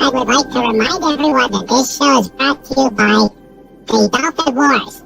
I would like to remind everyone that this show is brought to you by the Dolphin Wars.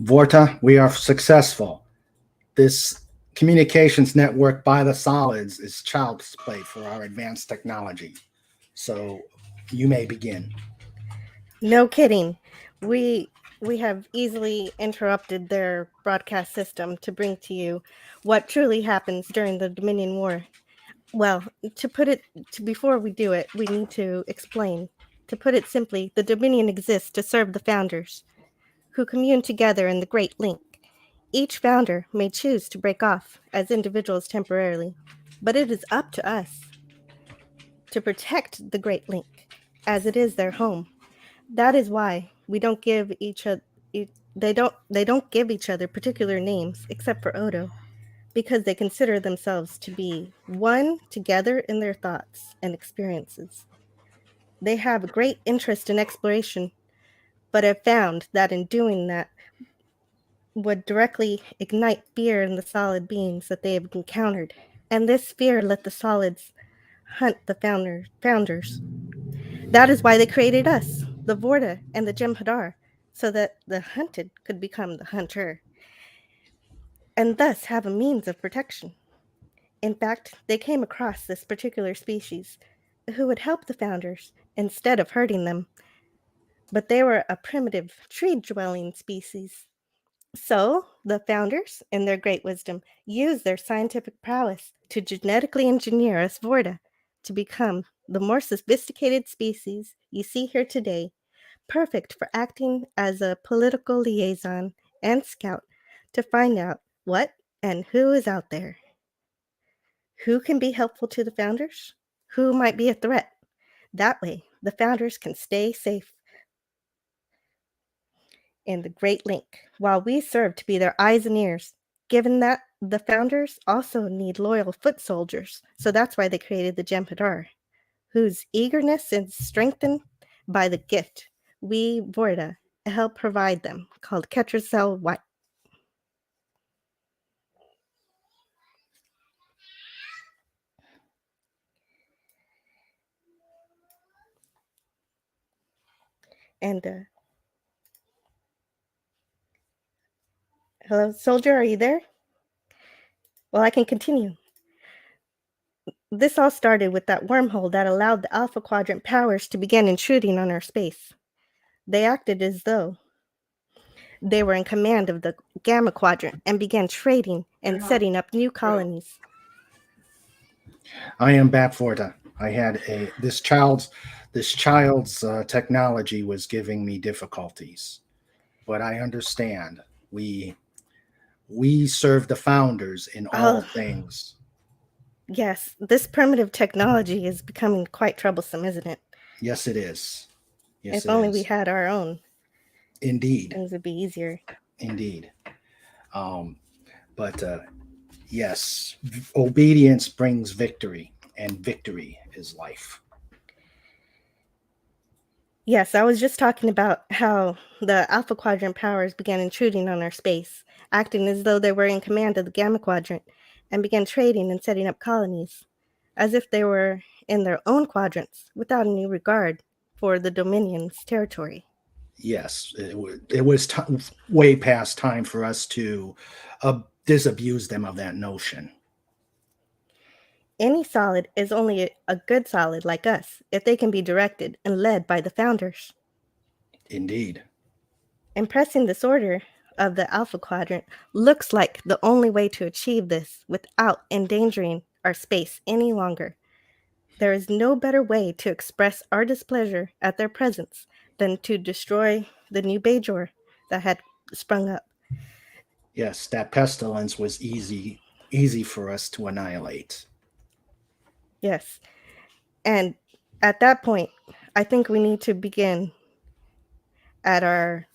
Vorta, we are successful. This communications network by the solids is child's play for our advanced technology. So you may begin. No kidding. We have easily interrupted their broadcast system to bring to you what truly happens during the Dominion War. Well, before we do it, we need to explain. To put it simply, the Dominion exists to serve the founders, who commune together in the Great Link. Each founder may choose to break off as individuals temporarily, but it is up to us to protect the Great Link, as it is their home. That is why we don't give each other they don't give each other particular names except for Odo, because they consider themselves to be one together in their thoughts and experiences. They have a great interest in exploration, but have found that in doing that would directly ignite fear in the solid beings that they have encountered, and this fear let the solids hunt the founders. That is why they created us, the Vorta and the Jem'Hadar, so that the hunted could become the hunter, and thus have a means of protection. In fact, they came across this particular species who would help the founders instead of hurting them, but they were a primitive tree-dwelling species. So, the founders, in their great wisdom, used their scientific prowess to genetically engineer us Vorta to become the more sophisticated species you see here today, perfect for acting as a political liaison and scout to find out what and who is out there. Who can be helpful to the founders? Who might be a threat? That way, the founders can stay safe in the Great Link, while we serve to be their eyes and ears, given that the founders also need loyal foot soldiers. So that's why they created the Jem'Hadar, whose eagerness is strengthened by the gift we, Vorta, help provide them, called Ketracel White. And, hello, soldier, are you there? Well, I can continue. This all started with that wormhole that allowed the Alpha Quadrant powers to begin intruding on our space. They acted as though they were in command of the Gamma Quadrant and began trading and setting up new colonies. I am back, Vorta. I had this child's technology was giving me difficulties, but I understand. We serve the founders in all things. Yes, this primitive technology is becoming quite troublesome, isn't it? Yes, it is. Yes, if only we had our own. Indeed. Things would be easier. Indeed. But yes, obedience brings victory, and victory is life. Yes, I was just talking about how the Alpha Quadrant powers began intruding on our space, acting as though they were in command of the Gamma Quadrant, and began trading and setting up colonies, as if they were in their own quadrants, without any regard for the Dominion's territory. Yes, it was way past time for us to disabuse them of that notion. Any solid is only a good solid like us if they can be directed and led by the founders. Indeed. Impressing this order of the Alpha Quadrant looks like the only way to achieve this without endangering our space any longer. There is no better way to express our displeasure at their presence than to destroy the new Bajor that had sprung up, Yes, that pestilence was easy for us to annihilate. Yes. And at that point, I think we need to begin at our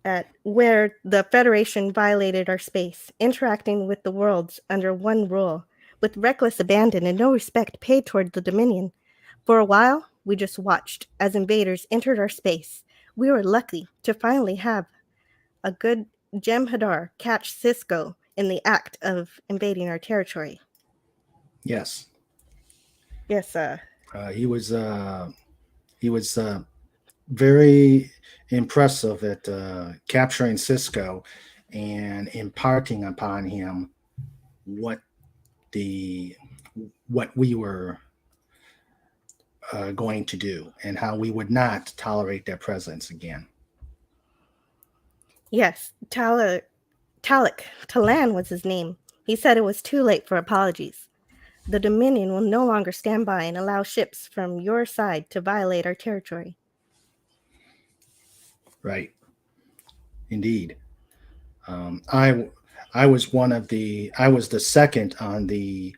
at where the Federation violated our space, interacting with the worlds under one rule, with reckless abandon and no respect paid toward the Dominion. For a while, we just watched as invaders entered our space. We were lucky to finally have a good Jem'Hadar catch Cisco in the act of invading our territory. Yes, Yes, he was very impressive at capturing Cisco and imparting upon him what the what we were going to do and how we would not tolerate their presence again. yes, Talan was his name. He said it was too late for apologies. The Dominion will no longer stand by and allow ships from your side to violate our territory. Right, indeed. I was one of the I was the second on the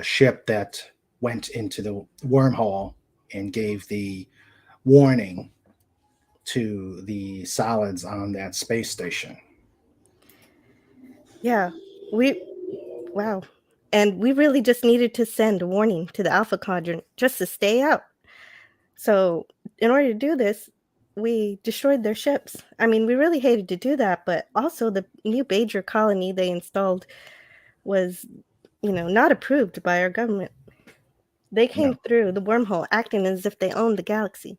ship that went into the wormhole and gave the warning to the solids on that space station. Yeah, we, wow. And we really just needed to send a warning to the Alpha Quadrant just to stay out. So, in order to do this, we destroyed their ships. I mean, we really hated to do that, but also the new Bajer colony they installed was, not approved by our government. They came No, through the wormhole acting as if they owned the galaxy.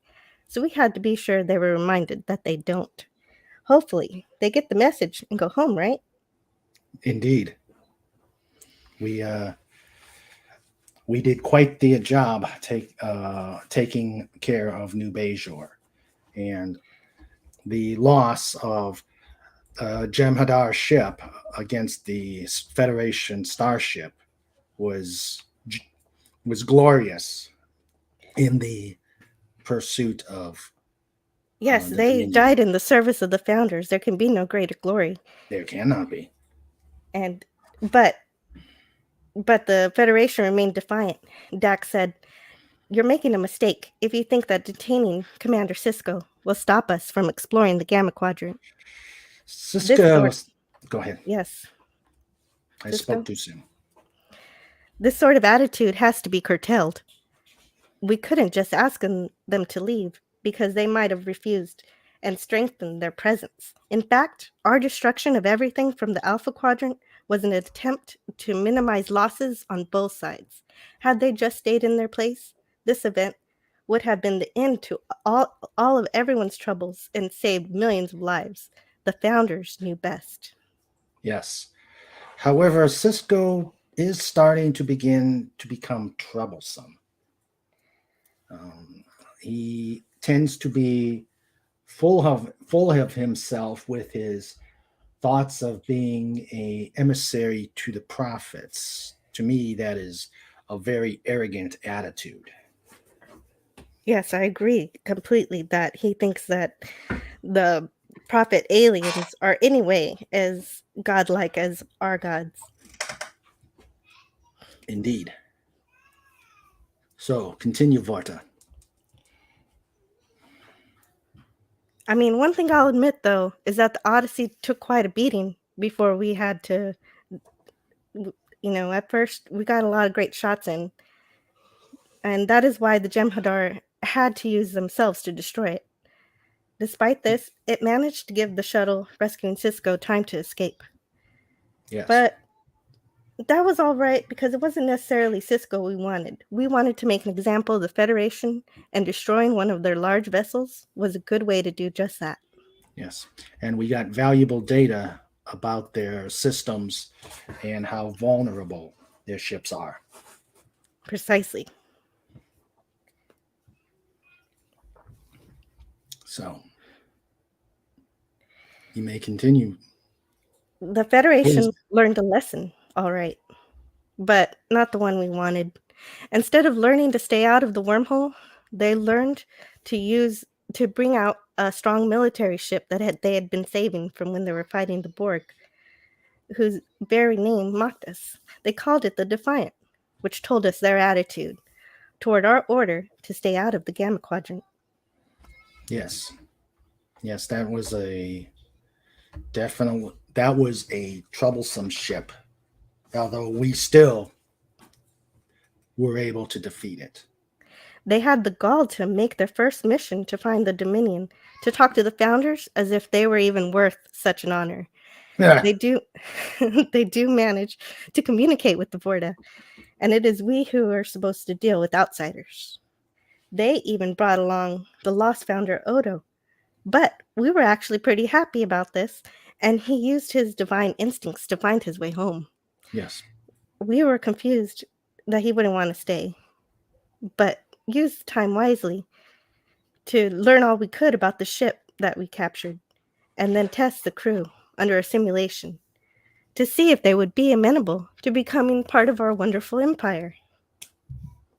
So we had to be sure they were reminded that they don't. Hopefully, they get the message and go home, right? indeed, we we did quite the job taking care of New Bajor, and the loss of Jem'Hadar's ship against the Federation starship was was glorious in the pursuit of Yes, the they Dominion. died in the service of the founders. There can be no greater glory. There cannot be. And but but the Federation remained defiant. Dax said, "You're making a mistake if you think that detaining Commander Cisco will stop us from exploring the Gamma Quadrant. This Cisco, sort go ahead. yes, I spoke Cisco. too soon. This sort of attitude has to be curtailed. We couldn't just ask them to leave because they might have refused and strengthened their presence. In fact, our destruction of everything from the Alpha Quadrant was an attempt to minimize losses on both sides. Had they just stayed in their place, this event would have been the end to all of everyone's troubles and saved millions of lives. The founders knew best." Yes. However, Cisco is starting to begin to become troublesome. Um, he tends to be full of himself with his thoughts of being a emissary to the prophets. To me, that is a very arrogant attitude. Yes, I agree completely that he thinks that the prophet aliens are anyway as godlike as our gods. Indeed. So continue, Vorta. I mean, one thing I'll admit though is that the Odyssey took quite a beating before we had to, at first we got a lot of great shots in, and that is why the Jem'Hadar had to use themselves to destroy it. Despite this, it managed to give the shuttle rescuing Cisco time to escape. Yes. But that was all right because it wasn't necessarily Cisco we wanted. We wanted to make an example of the Federation, and destroying one of their large vessels was a good way to do just that. Yes. And we got valuable data about their systems and how vulnerable their ships are. Precisely. So you may continue. The Federation Please. learned a lesson, all right, but not the one we wanted. Instead of learning to stay out of the wormhole, they learned to bring out a strong military ship that they had been saving from when they were fighting the Borg, whose very name mocked us. They called it the Defiant, which told us their attitude toward our order to stay out of the Gamma Quadrant. Yes. Yes, that was a that was a troublesome ship. Although we still were able to defeat it. They had the gall to make their first mission to find the Dominion, to talk to the founders as if they were even worth such an honor. They do they do manage to communicate with the Vorta, and it is we who are supposed to deal with outsiders. They even brought along the lost founder Odo, but we were actually pretty happy about this, and he used his divine instincts to find his way home. Yes. We were confused that he wouldn't want to stay, but used time wisely to learn all we could about the ship that we captured, and then test the crew under a simulation to see if they would be amenable to becoming part of our wonderful empire.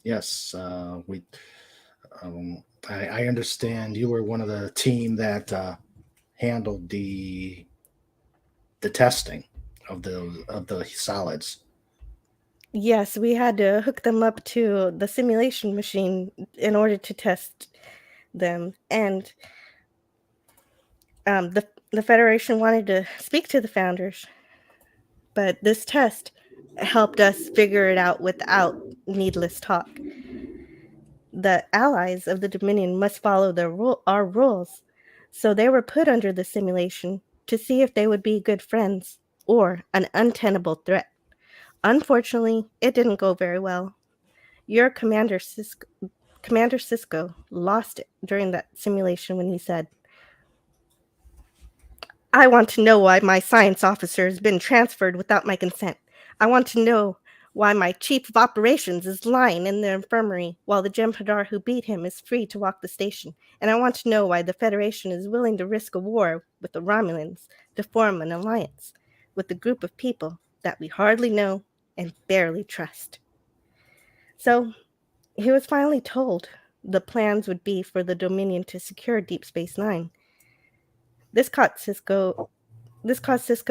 Yes, we. I understand you were one of the team that handled the testing of the solids. Yes, we had to hook them up to the simulation machine in order to test them, and the Federation wanted to speak to the founders, but this test helped us figure it out without needless talk. The allies of the Dominion must follow our rules, so they were put under the simulation to see if they would be good friends or an untenable threat. Unfortunately, it didn't go very well. Your Commander Cisco lost it during that simulation when he said, "I want to know why my science officer has been transferred without my consent. I want to know why my chief of operations is lying in the infirmary while the Jem'Hadar who beat him is free to walk the station. And I want to know why the Federation is willing to risk a war with the Romulans to form an alliance with a group of people that we hardly know and barely trust." So he was finally told the plans would be for the Dominion to secure Deep Space Nine. This caused Cisco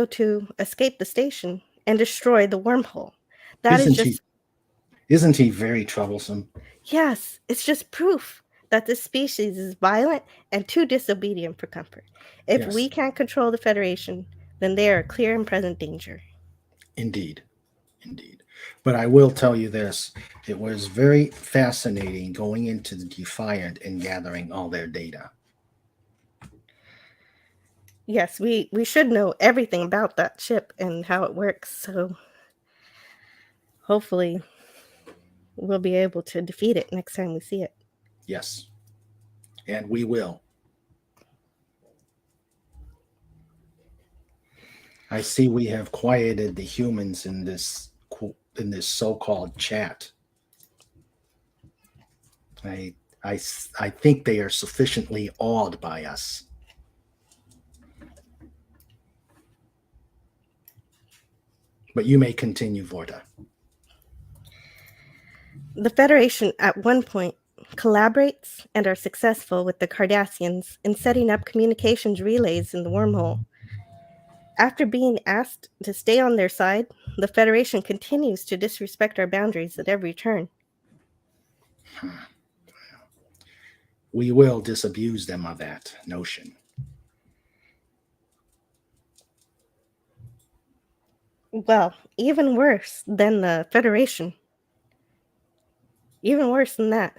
to escape the station and destroy the wormhole. Isn't he very troublesome? Yes, it's just proof that this species is violent and too disobedient for comfort. If Yes. we can't control the Federation, then they are a clear and present danger. Indeed. But I will tell you this, it was very fascinating going into the Defiant and gathering all their data. Yes, we should know everything about that ship and how it works, so hopefully we'll be able to defeat it next time we see it. Yes. And we will. I see we have quieted the humans in this so-called chat. I think they are sufficiently awed by us. But you may continue, Vorta. The Federation at one point collaborates and are successful with the Cardassians in setting up communications relays in the wormhole. After being asked to stay on their side, the Federation continues to disrespect our boundaries at every turn. We will disabuse them of that notion. Well, even worse than the Federation, even worse than that,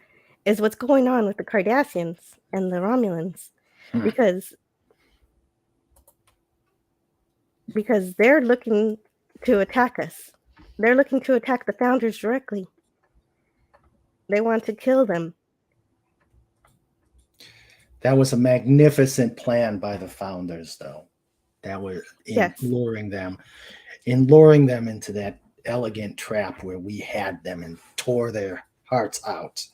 is what's going on with the Cardassians and the Romulans. Because they're looking to attack us. They're looking to attack the founders directly. They want to kill them. That was a magnificent plan by the founders, though. That was luring them into that elegant trap where we had them and tore their hearts out.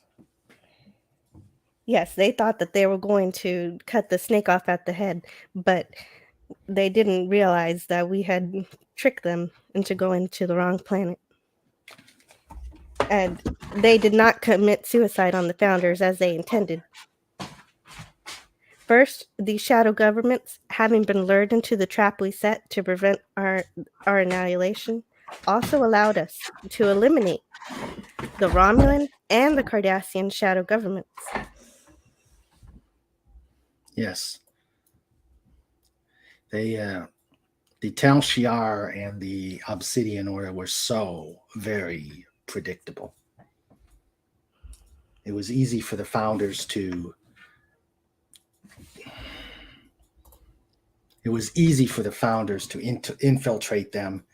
Yes, they thought that they were going to cut the snake off at the head, but they didn't realize that we had tricked them into going to the wrong planet. And they did not commit suicide on the founders as they intended. First, these shadow governments, having been lured into the trap we set to prevent our annihilation, also allowed us to eliminate the Romulan and the Cardassian shadow governments. Yes. The Tal Shiar and the Obsidian Order were so very predictable. It was easy for the founders to infiltrate them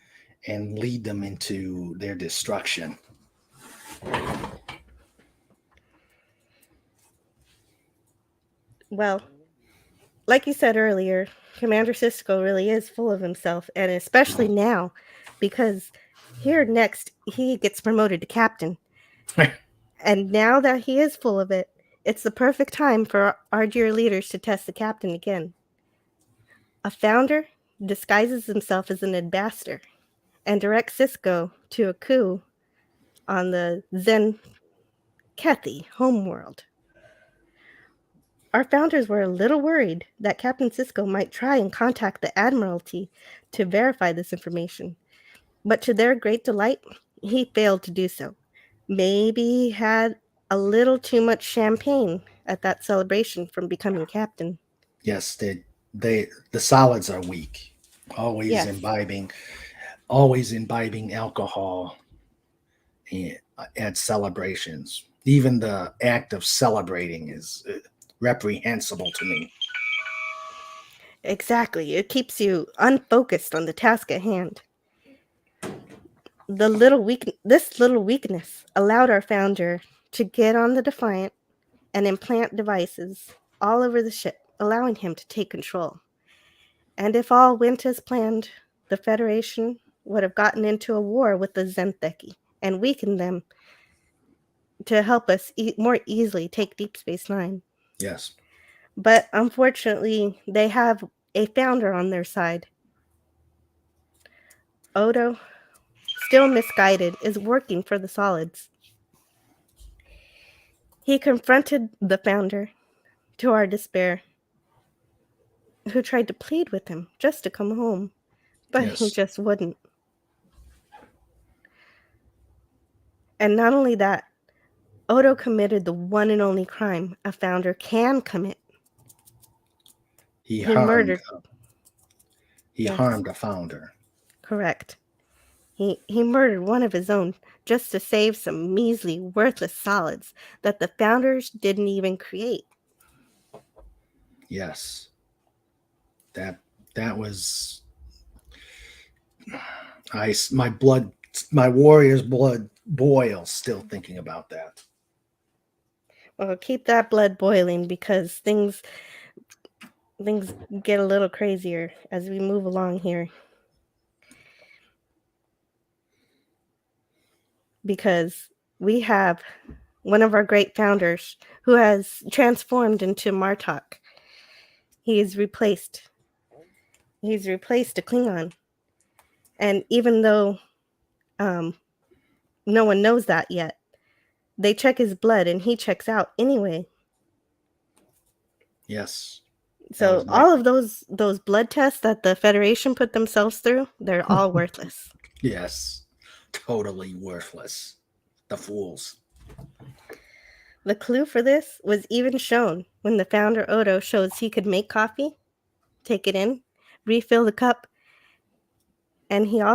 and lead them into their destruction. Well, like you said earlier, Commander Sisko really is full of himself, and especially now, because here next he gets promoted to captain. And now that he is full of it, it's the perfect time for our dear leaders to test the captain again. A founder disguises himself as an ambassador and directs Sisko to a coup on the Zen Kethi homeworld. Our founders were a little worried that Captain Sisko might try and contact the Admiralty to verify this information, but to their great delight, he failed to do so. Maybe he had a little too much champagne at that celebration from becoming captain. Yes, the solids are weak. Always Yes. imbibing alcohol at celebrations. Even the act of celebrating is reprehensible to me. Exactly. It keeps you unfocused on the task at hand. This little weakness allowed our founder to get on the Defiant and implant devices all over the ship, allowing him to take control. And if all went as planned, the Federation would have gotten into a war with the Zentheki and weakened them to help us more easily take Deep Space Nine. Yes. But unfortunately, they have a founder on their side. Odo, still misguided, is working for the solids. He confronted the founder, to our despair, who tried to plead with him just to come home, but Yes. he just wouldn't. And not only that, Odo committed the one and only crime a founder can commit. He murdered. He harmed a founder. Correct. He murdered one of his own just to save some measly, worthless solids that the founders didn't even create. Yes. That was my warrior's blood boils still thinking about that. Well, keep that blood boiling because things get a little crazier as we move along here. Because we have one of our great founders who has transformed into Martok. He's replaced a Klingon. And even though no one knows that yet, they check his blood and he checks out anyway. Yes. So all of those blood tests that the Federation put themselves through, they're all worthless. Yes. Totally worthless. The fools. The clue for this was even shown when the founder Odo shows he could make coffee, take it in, refill the cup, and he's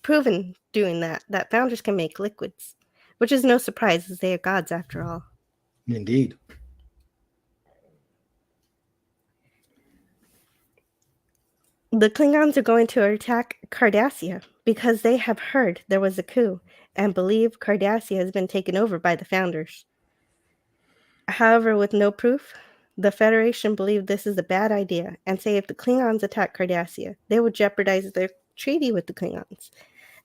proven doing that founders can make liquids, which is no surprise as they are gods after all. Indeed. The Klingons are going to attack Cardassia because they have heard there was a coup and believe Cardassia has been taken over by the founders. However, with no proof, the Federation believe this is a bad idea and say if the Klingons attack Cardassia, they would jeopardize their treaty with the Klingons.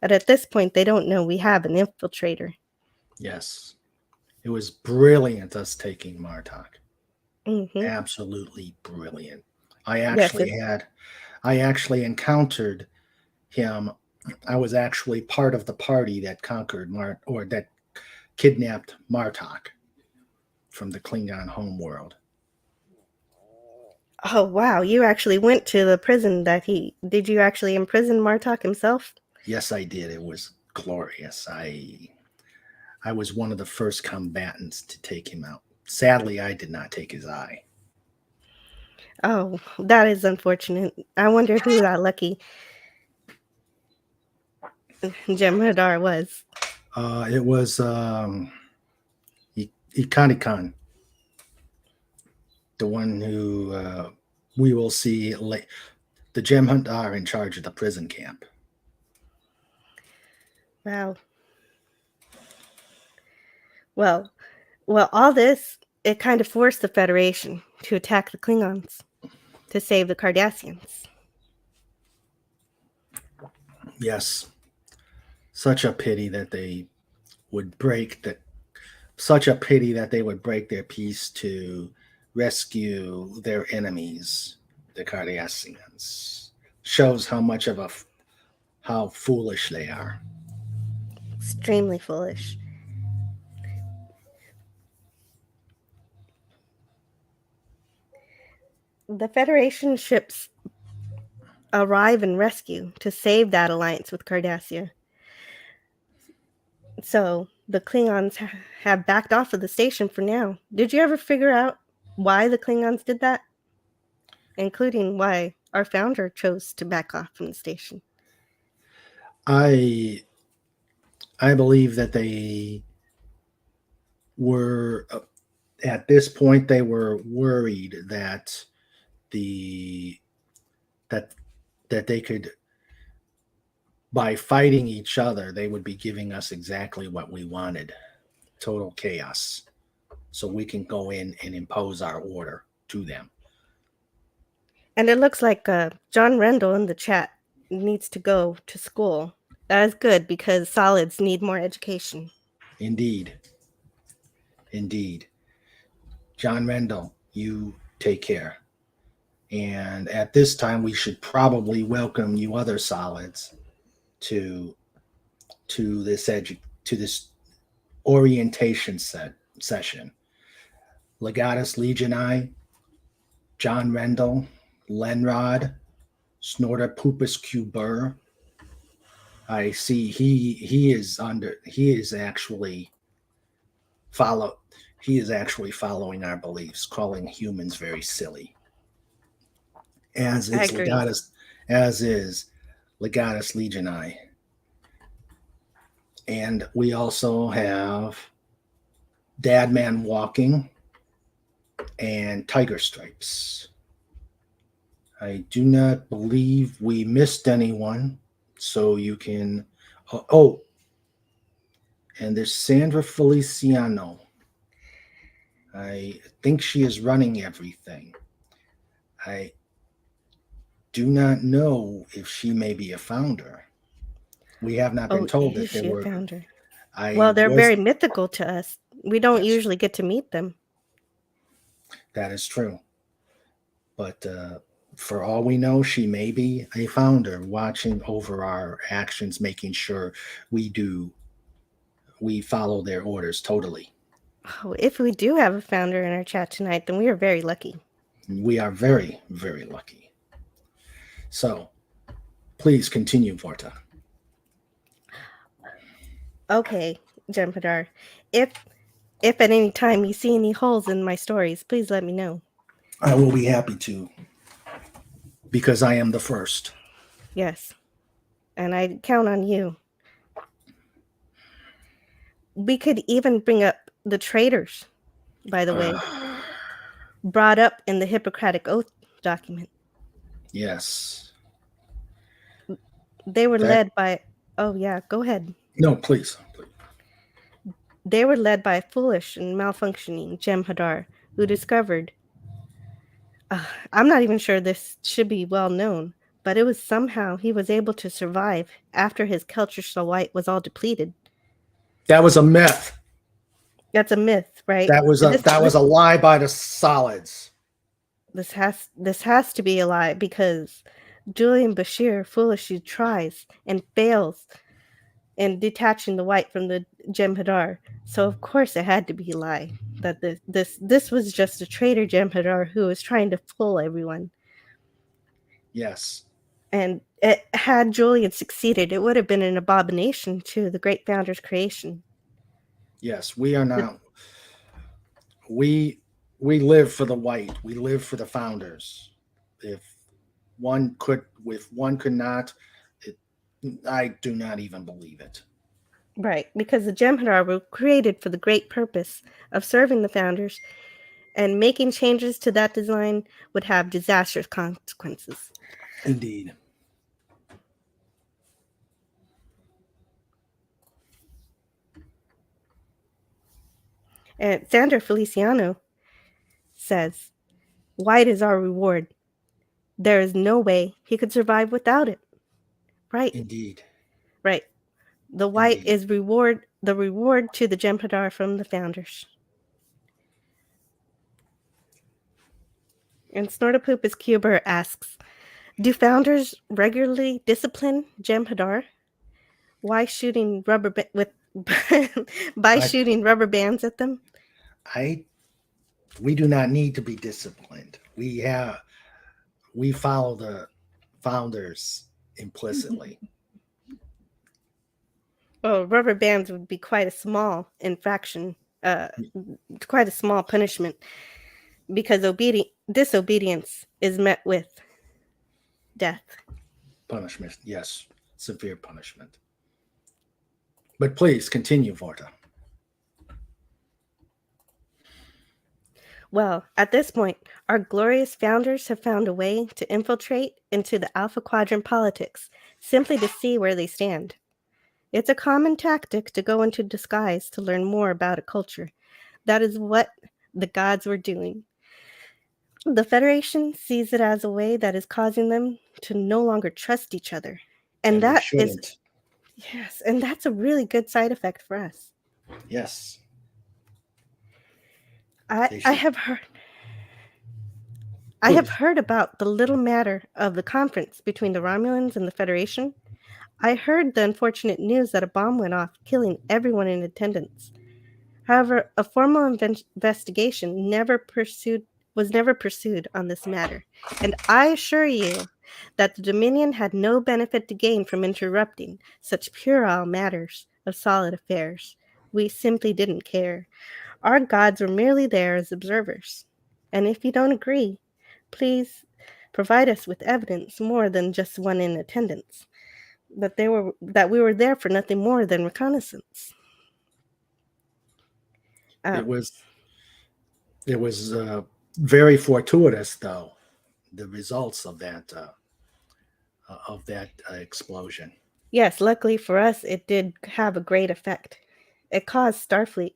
And at this point, they don't know we have an infiltrator. Yes. It was brilliant us taking Martok. Mm-hmm. Absolutely brilliant. I actually encountered him. I was actually part of the party that conquered that kidnapped Martok. from the Klingon homeworld. Oh wow, you actually went to the prison that he did. You actually imprison Martok himself? Yes, I did. It was glorious. I was one of the first combatants to take him out. Sadly, I did not take his eye. Oh, that is unfortunate. I wonder who that lucky Jem'Hadar was. It was Ikanikan, the one who we will see late. The Jem'Hadar in charge of the prison camp. Wow. Well, all this, it kind of forced the Federation to attack the Klingons to save the Cardassians. Yes, such a pity that they would such a pity that they would break their peace to rescue their enemies, the Cardassians. Shows how much of how foolish they are. Extremely foolish. The Federation ships arrive and rescue to save that alliance with Cardassia. So the Klingons have backed off of the station for now. Did you ever figure out why the Klingons did that? Including why our founder chose to back off from the station. I believe that they were at this point they were worried that the that they could, by fighting each other, they would be giving us exactly what we wanted, total chaos, so we can go in and impose our order to them. And it looks like John Rendell in the chat needs to go to school. That is good because solids need more education. Indeed. John Rendell, you take care. And at this time, we should probably welcome you other solids to this orientation session. Legatus Legionii, John Rendell, Lenrod, Snorter Pupus Q Burr. I see he is actually following our beliefs, calling humans very silly. As is Legatus Legionii. And we also have Dadman Walking and Tiger Stripes. I do not believe we missed anyone, so you can. And there's Sandra Feliciano. I think she is running everything. I do not know if she may be a founder. We have not been told that there were. A founder? Well, they're very mythical to us. We don't usually get to meet them. That is true. But for all we know, she may be a founder, watching over our actions, making sure we follow their orders totally. Oh, if we do have a founder in our chat tonight, then we are very lucky. We are very, very lucky. So, please continue, Vorta. Okay, Jem'Hadar. If at any time you see any holes in my stories, please let me know. I will be happy to, because I am the first. Yes, and I count on you. We could even bring up the traitors, by the way, brought up in the Hippocratic Oath document. Yes. They were led by... Oh, yeah, go ahead. No, please. They were led by a foolish and malfunctioning Jem'Hadar, who discovered... I'm not even sure this should be well known, but it was somehow he was able to survive after his Keltrishla White was all depleted. That was a myth. That's a myth, right? That was a lie by the solids. This has to be a lie because Julian Bashir foolishly tries and fails in detaching the white from the Jem'Hadar. So of course it had to be a lie. that this was just a traitor Jem'Hadar who was trying to fool everyone. Yes. And had Julian succeeded, it would have been an abomination to the great founder's creation. Yes, we are not. We live for the white. We live for the founders. If one could not, it, I do not even believe it. Right, because the Jem'Hadar were created for the great purpose of serving the founders, and making changes to that design would have disastrous consequences. Indeed. And Sandor Feliciano says, "White is our reward. There is no way he could survive without it." Right, Indeed. right. The white Indeed. is the reward to the Jem'Hadar from the founders. And Snortopoopus Cuber asks, "Do founders regularly discipline Jem'Hadar? Why shooting by I shooting rubber bands at them?" I we do not need to be disciplined. We follow the founders implicitly. Well, rubber bands would be quite a small infraction, quite a small punishment, because disobedience is met with death. Punishment, yes, severe punishment. But please continue, Vorta. Well, at this point, our glorious founders have found a way to infiltrate into the Alpha Quadrant politics, simply to see where they stand. It's a common tactic to go into disguise to learn more about a culture. That is what the gods were doing. The Federation sees it as a way that is causing them to no longer trust each other. And They that is, shouldn't. yes, and that's a really good side effect for us. Yes. I Should. have heard Please. about the little matter of the conference between the Romulans and the Federation. I heard the unfortunate news that a bomb went off, killing everyone in attendance. However, a formal investigation was never pursued on this matter, and I assure you that the Dominion had no benefit to gain from interrupting such puerile matters of solid affairs. We simply didn't care. Our gods were merely there as observers. And if you don't agree, please provide us with evidence more than just one in attendance, that we were there for nothing more than reconnaissance. It was very fortuitous, though, the results of that explosion. Yes, luckily for us, it did have a great effect. It caused Starfleet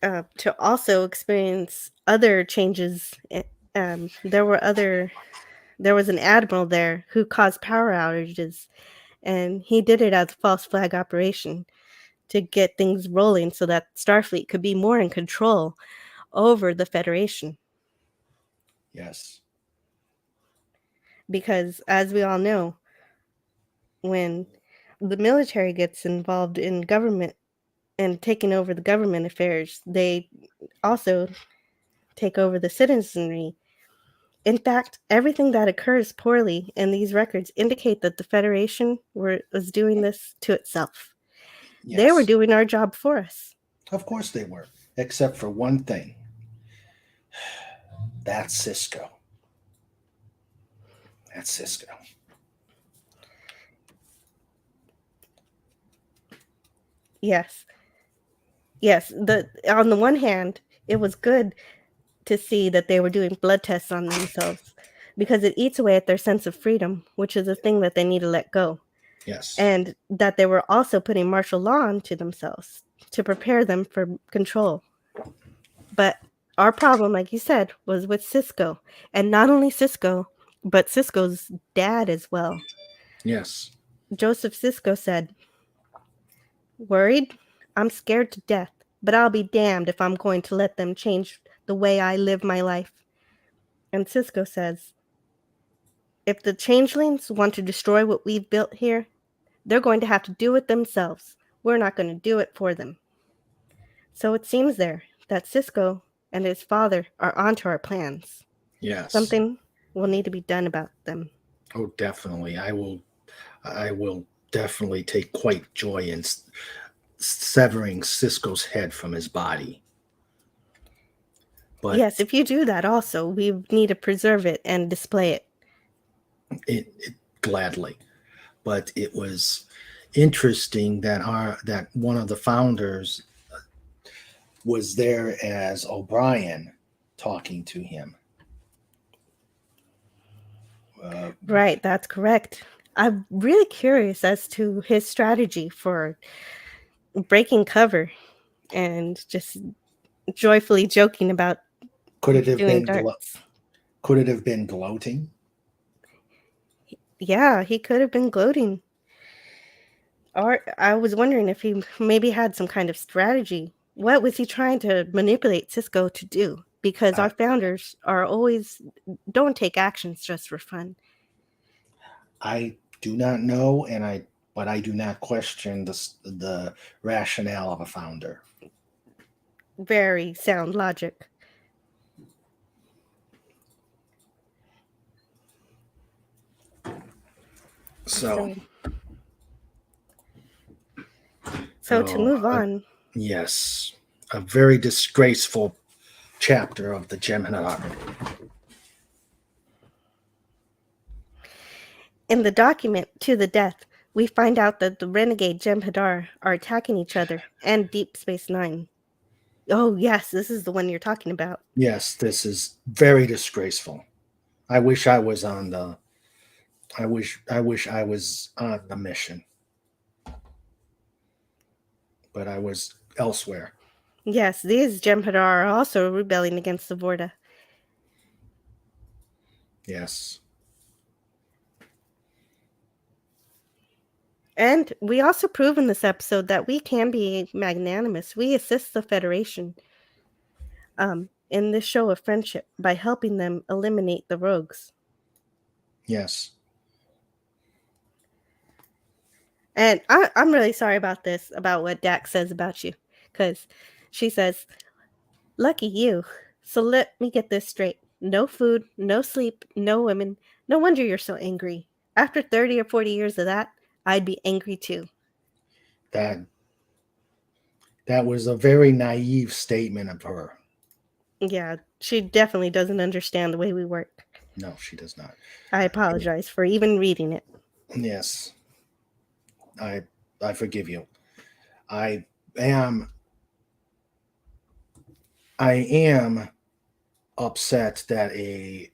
to also experience other changes. There was an admiral there who caused power outages, and he did it as a false flag operation to get things rolling so that Starfleet could be more in control over the Federation. Yes. Because, as we all know, when the military gets involved in government and taking over the government affairs, they also take over the citizenry. In fact, everything that occurs poorly in these records indicate that the Federation was doing this to itself. Yes. They were doing our job for us. Of course they were, except for one thing. That's Cisco. That's Cisco. Yes. Yes. On the one hand, it was good to see that they were doing blood tests on themselves, because it eats away at their sense of freedom, which is a thing that they need to let go. Yes. And that they were also putting martial law onto themselves to prepare them for control. But our problem, like you said, was with Cisco. And not only Cisco, but Cisco's dad as well. Yes. Joseph Cisco said, "Worried? I'm scared to death, but I'll be damned if I'm going to let them change the way I live my life." And Cisco says, "If the changelings want to destroy what we've built here, they're going to have to do it themselves. We're not going to do it for them." So it seems there that Cisco and his father are onto our plans. Yes. Something will need to be done about them. Oh, definitely. I will definitely take quite joy in severing Cisco's head from his body. But Yes, if you do that also, we need to preserve it and display it. it gladly. But it was interesting that one of the founders was there as O'Brien talking to him. Right, that's correct. I'm really curious as to his strategy for breaking cover and just joyfully joking about Could it have doing been darts. could it have been gloating? Yeah, he could have been gloating. Or I was wondering if he maybe had some kind of strategy. What was he trying to manipulate Cisco to do? Because our I, founders are always don't take actions just for fun. I do not know, but I do not question the rationale of a founder. Very sound logic. So, So to oh, move on, yes, a very disgraceful chapter of the Jem'Hadar. in the document To the Death, we find out that the renegade Jem'Hadar are attacking each other and Deep Space Nine. Oh yes, this is the one you're talking about. Yes, this is very disgraceful. I wish I was on the. I wish I was on the mission, but I was elsewhere. Yes, these Jem'Hadar are also rebelling against the Vorta. Yes. And we also prove in this episode that we can be magnanimous. We assist the Federation in this show of friendship by helping them eliminate the rogues. Yes. And I'm really sorry about this, about what Dax says about you. Because she says, lucky you. So let me get this straight. No food, no sleep, no women. No wonder you're so angry. After 30 or 40 years of that, I'd be angry too. That was a very naive statement of her. Yeah, she definitely doesn't understand the way we work. No, she does not. I apologize for even reading it. Yes. I forgive you. I am I am upset that a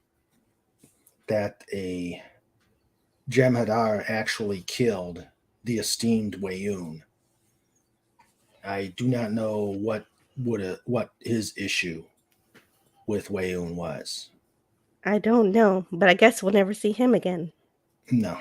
Jem'Hadar actually killed the esteemed Wayoon. I do not know what his issue with Wayoon was. I don't know, but I guess we'll never see him again. No.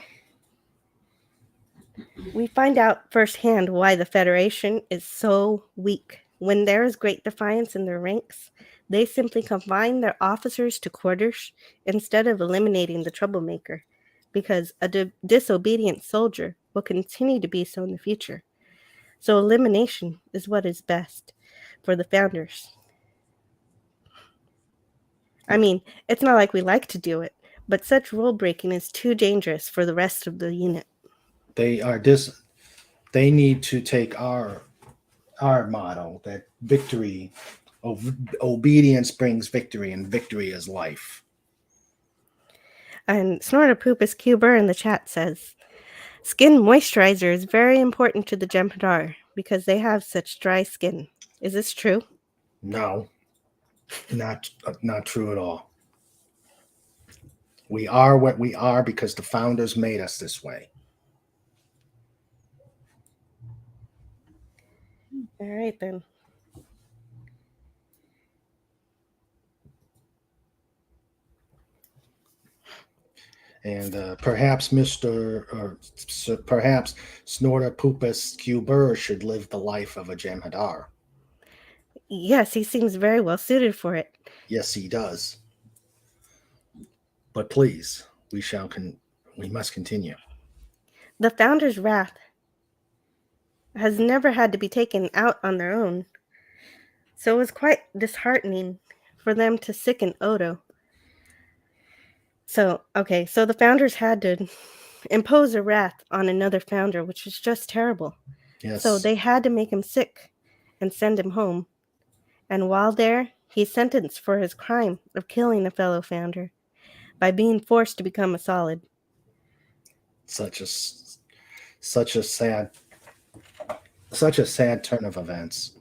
We find out firsthand why the Federation is so weak. When there is great defiance in their ranks, they simply confine their officers to quarters instead of eliminating the troublemaker, because a disobedient soldier will continue to be so in the future. So elimination is what is best for the founders. I mean, it's not like we like to do it, but such rule breaking is too dangerous for the rest of the unit. They need to take our motto that obedience brings victory, and victory is life. And Snortopoopas Cuber in the chat says, skin moisturizer is very important to the Jem'Hadar because they have such dry skin. Is this true? No, not true at all. We are what we are because the founders made us this way. All right, then. And perhaps perhaps Snortopoopas Cuber should live the life of a Jem'Hadar. Yes, he seems very well suited for it. Yes, he does. But please, we must continue. The founders' wrath has never had to be taken out on their own. So it was quite disheartening for them to sicken Odo. So the founders had to impose a wrath on another founder, which was just terrible. So Yes. they had to make him sick and send him home. And while there, he's sentenced for his crime of killing a fellow founder by being forced to become a solid. Such a such a sad such a sad turn of events.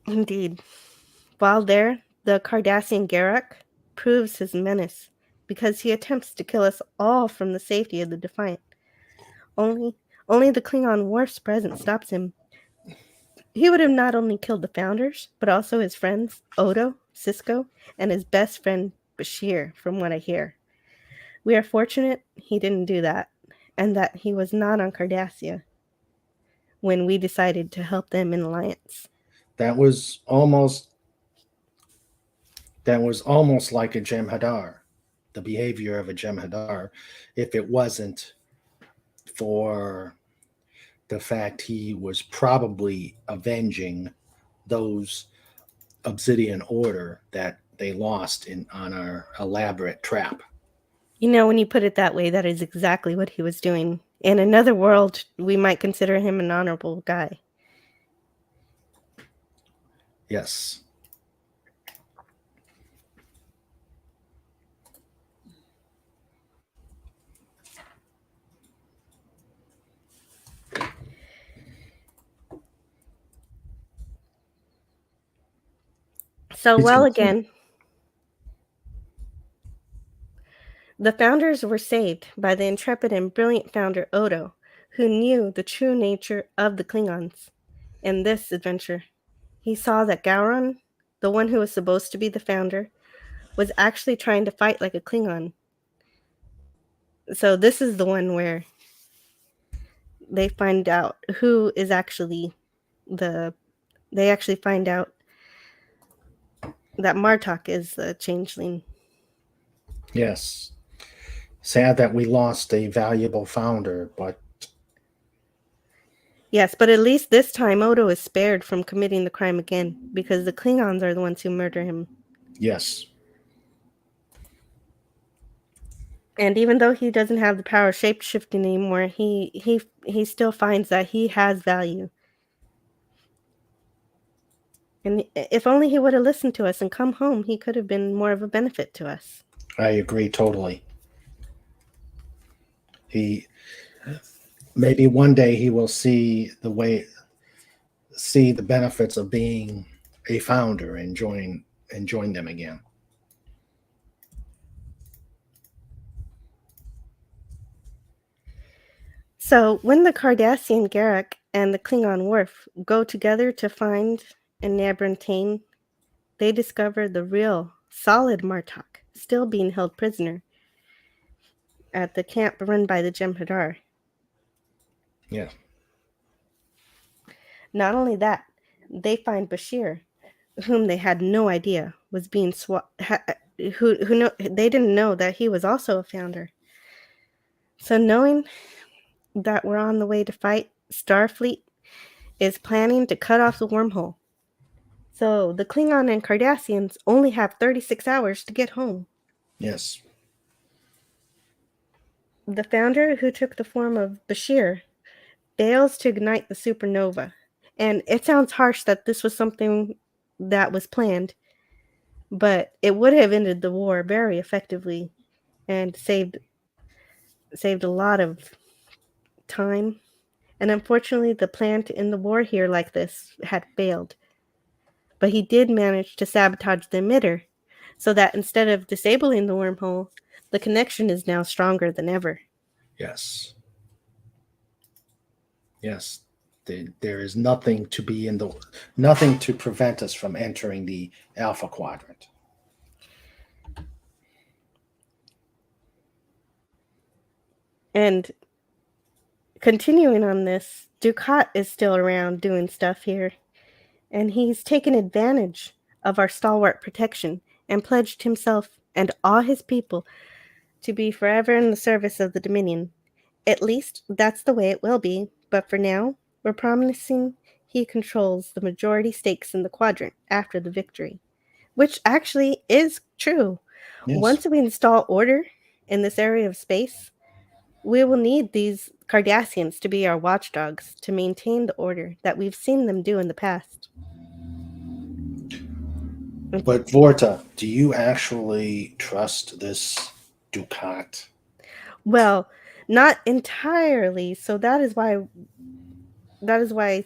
Indeed. While there, the Cardassian Garak proves his menace because he attempts to kill us all from the safety of the Defiant. Only the Klingon Worf's presence stops him. He would have not only killed the founders, but also his friends, Odo, Cisco, and his best friend, Bashir, from what I hear. We are fortunate he didn't do that, and that he was not on Cardassia when we decided to help them in alliance. That was almost like a Jem'Hadar, the behavior of a Jem'Hadar, if it wasn't for the fact he was probably avenging those Obsidian Order that they lost on our elaborate trap. You know, when you put it that way, that is exactly what he was doing. In another world, we might consider him an honorable guy. Yes. So, Please well, continue. again, the founders were saved by the intrepid and brilliant founder Odo, who knew the true nature of the Klingons. In this adventure, he saw that Gowron, the one who was supposed to be the founder, was actually trying to fight like a Klingon. So this is the one where they find out who is actually they actually find out that Martok is the changeling. Yes. Sad that we lost a valuable founder, but Yes, but at least this time Odo is spared from committing the crime again, because the Klingons are the ones who murder him. yes. And even though he doesn't have the power of shapeshifting anymore, he still finds that he has value. And if only he would have listened to us and come home, he could have been more of a benefit to us. I agree totally. He maybe one day he will see the benefits of being a founder and join them again. So when the Cardassian Garak and the Klingon Worf go together to find and Nabrantane, they discover the real, solid Martok still being held prisoner at the camp run by the Jem'Hadar. Yeah. Not only that, they find Bashir, whom they had no idea was being they didn't know that he was also a founder. So knowing that we're on the way to fight, Starfleet is planning to cut off the wormhole. So the Klingon and Cardassians only have 36 hours to get home. Yes. The founder, who took the form of Bashir, fails to ignite the supernova. And it sounds harsh that this was something that was planned, but it would have ended the war very effectively and saved a lot of time. And unfortunately, the plan to end the war here like this had failed. But he did manage to sabotage the emitter, so that instead of disabling the wormhole, the connection is now stronger than ever. Yes. Yes. There is nothing to prevent us from entering the Alpha Quadrant. And continuing on this, Dukat is still around doing stuff here, and he's taken advantage of our stalwart protection and pledged himself and all his people to be forever in the service of the Dominion. At least that's the way it will be, but for now, we're promising he controls the majority stakes in the quadrant after the victory, which actually is true. Yes. Once we install order in this area of space, we will need these Cardassians to be our watchdogs to maintain the order that we've seen them do in the past. But Vorta, do you actually trust this Ducat? Well, not entirely. So that is why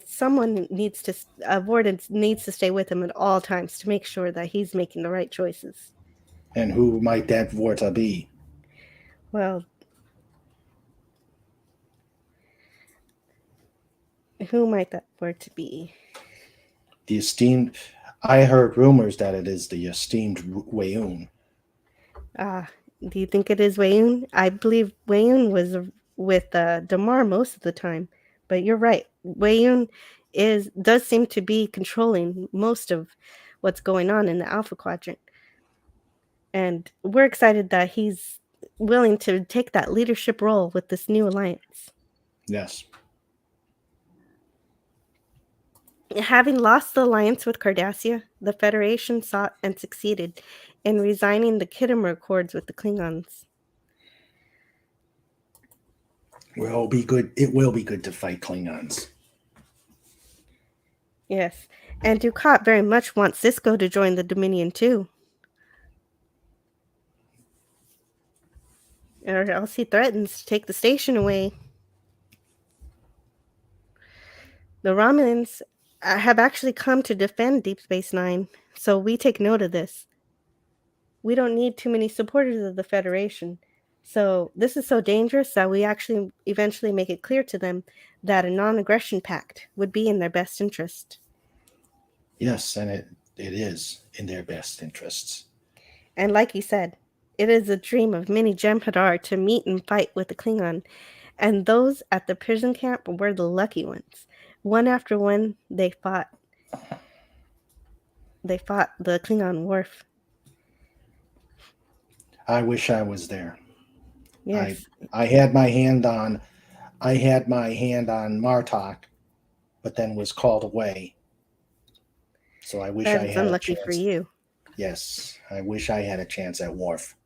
someone needs to Vorta needs to stay with him at all times to make sure that he's making the right choices. And who might that Vorta be? Well, who might that Vorta be? The esteemed. I heard rumors that it is the esteemed Wayoon. Do you think it is Wayoon? I believe Wayoon was with Damar most of the time, but you're right. Wayoon does seem to be controlling most of what's going on in the Alpha Quadrant, and we're excited that he's willing to take that leadership role with this new alliance. Yes. Having lost the alliance with Cardassia, the Federation sought and succeeded in resigning the Khitomer Accords with the Klingons. Will be good. It will be good to fight Klingons. Yes, and Ducat very much wants Cisco to join the Dominion too. Or else he threatens to take the station away. The Romulans have actually come to defend Deep Space Nine, so we take note of this. We don't need too many supporters of the Federation. So this is so dangerous that we actually eventually make it clear to them that a non-aggression pact would be in their best interest. Yes, and it is in their best interests. And like you said, it is a dream of many Jem'Hadar to meet and fight with the Klingon, and those at the prison camp were the lucky ones. One after one, they fought. They fought the Klingon wharf. I wish I was there. Yes. I had my hand on Martok, but then was called away. So I wish I had unlucky a chance. for you. Yes, I wish I had a chance at Worf.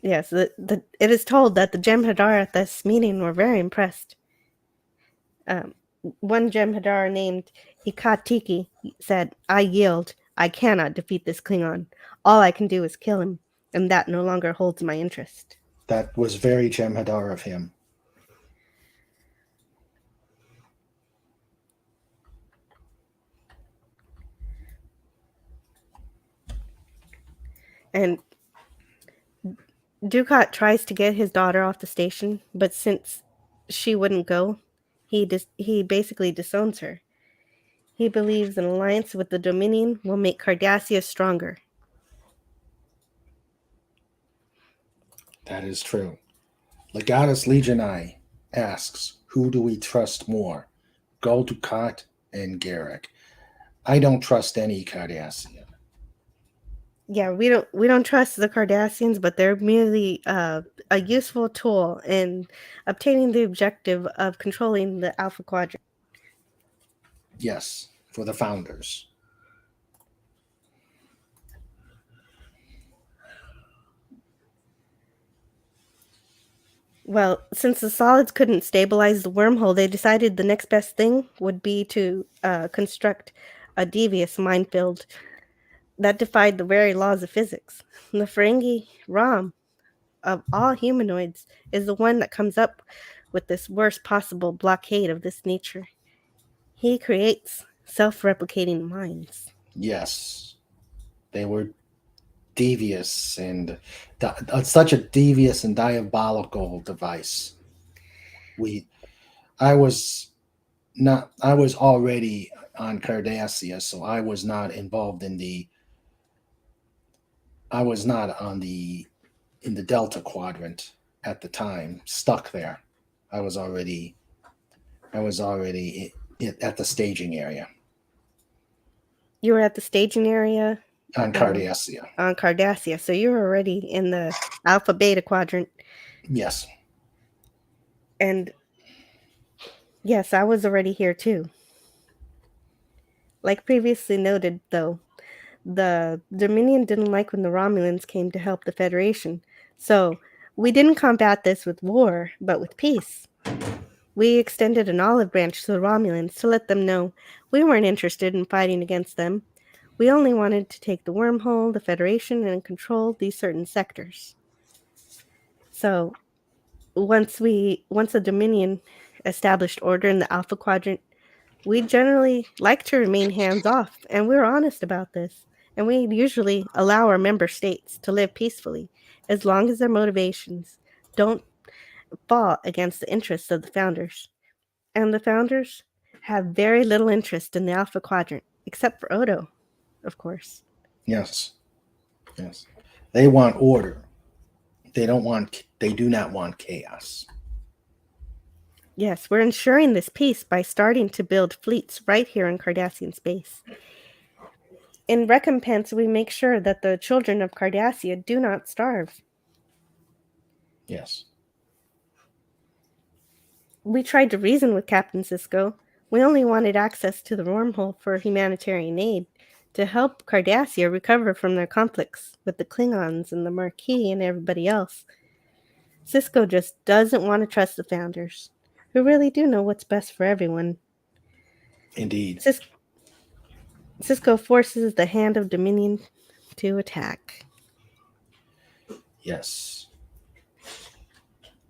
Yes, it is told that the Jem'Hadar at this meeting were very impressed. One Jem'Hadar named Ikatiki said, "I yield. I cannot defeat this Klingon. All I can do is kill him, and that no longer holds my interest." That was very Jem'Hadar of him. And Ducat tries to get his daughter off the station, but since she wouldn't go, he basically disowns her. He believes an alliance with the Dominion will make Cardassia stronger. That is true. Legatus Legionii asks, who do we trust more? Gul Dukat and Garrick. I don't trust any Cardassian. Yeah, we don't trust the Cardassians, but they're merely a useful tool in obtaining the objective of controlling the Alpha Quadrant. Yes, for the founders. Well, since the solids couldn't stabilize the wormhole, they decided the next best thing would be to construct a devious minefield that defied the very laws of physics. The Ferengi Ram, of all humanoids, is the one that comes up with this worst possible blockade of this nature. He creates self-replicating mines. Yes, they were devious and such a devious and diabolical device. I was already on Cardassia, so I was not involved in in the Delta Quadrant at the time, stuck there. I was already at the staging area. You were at the staging area on Cardassia. On Cardassia, so you were already in the Alpha Beta Quadrant. Yes. And yes, I was already here too. Like previously noted, though, the Dominion didn't like when the Romulans came to help the Federation. So we didn't combat this with war, but with peace. We extended an olive branch to the Romulans to let them know we weren't interested in fighting against them. We only wanted to take the wormhole, the Federation, and control these certain sectors. So once the Dominion established order in the Alpha Quadrant, we generally like to remain hands off, and we're honest about this. And we usually allow our member states to live peacefully as long as their motivations don't fall against the interests of the founders. And the founders have very little interest in the Alpha Quadrant, except for Odo, of course. Yes. Yes. They want order. They do not want chaos. Yes, we're ensuring this peace by starting to build fleets right here in Cardassian space. In recompense, we make sure that the children of Cardassia do not starve. Yes. We tried to reason with Captain Sisko. We only wanted access to the wormhole for humanitarian aid to help Cardassia recover from their conflicts with the Klingons and the Marquis and everybody else. Sisko just doesn't want to trust the founders, who really do know what's best for everyone. Indeed. Sisko forces the hand of Dominion to attack. Yes.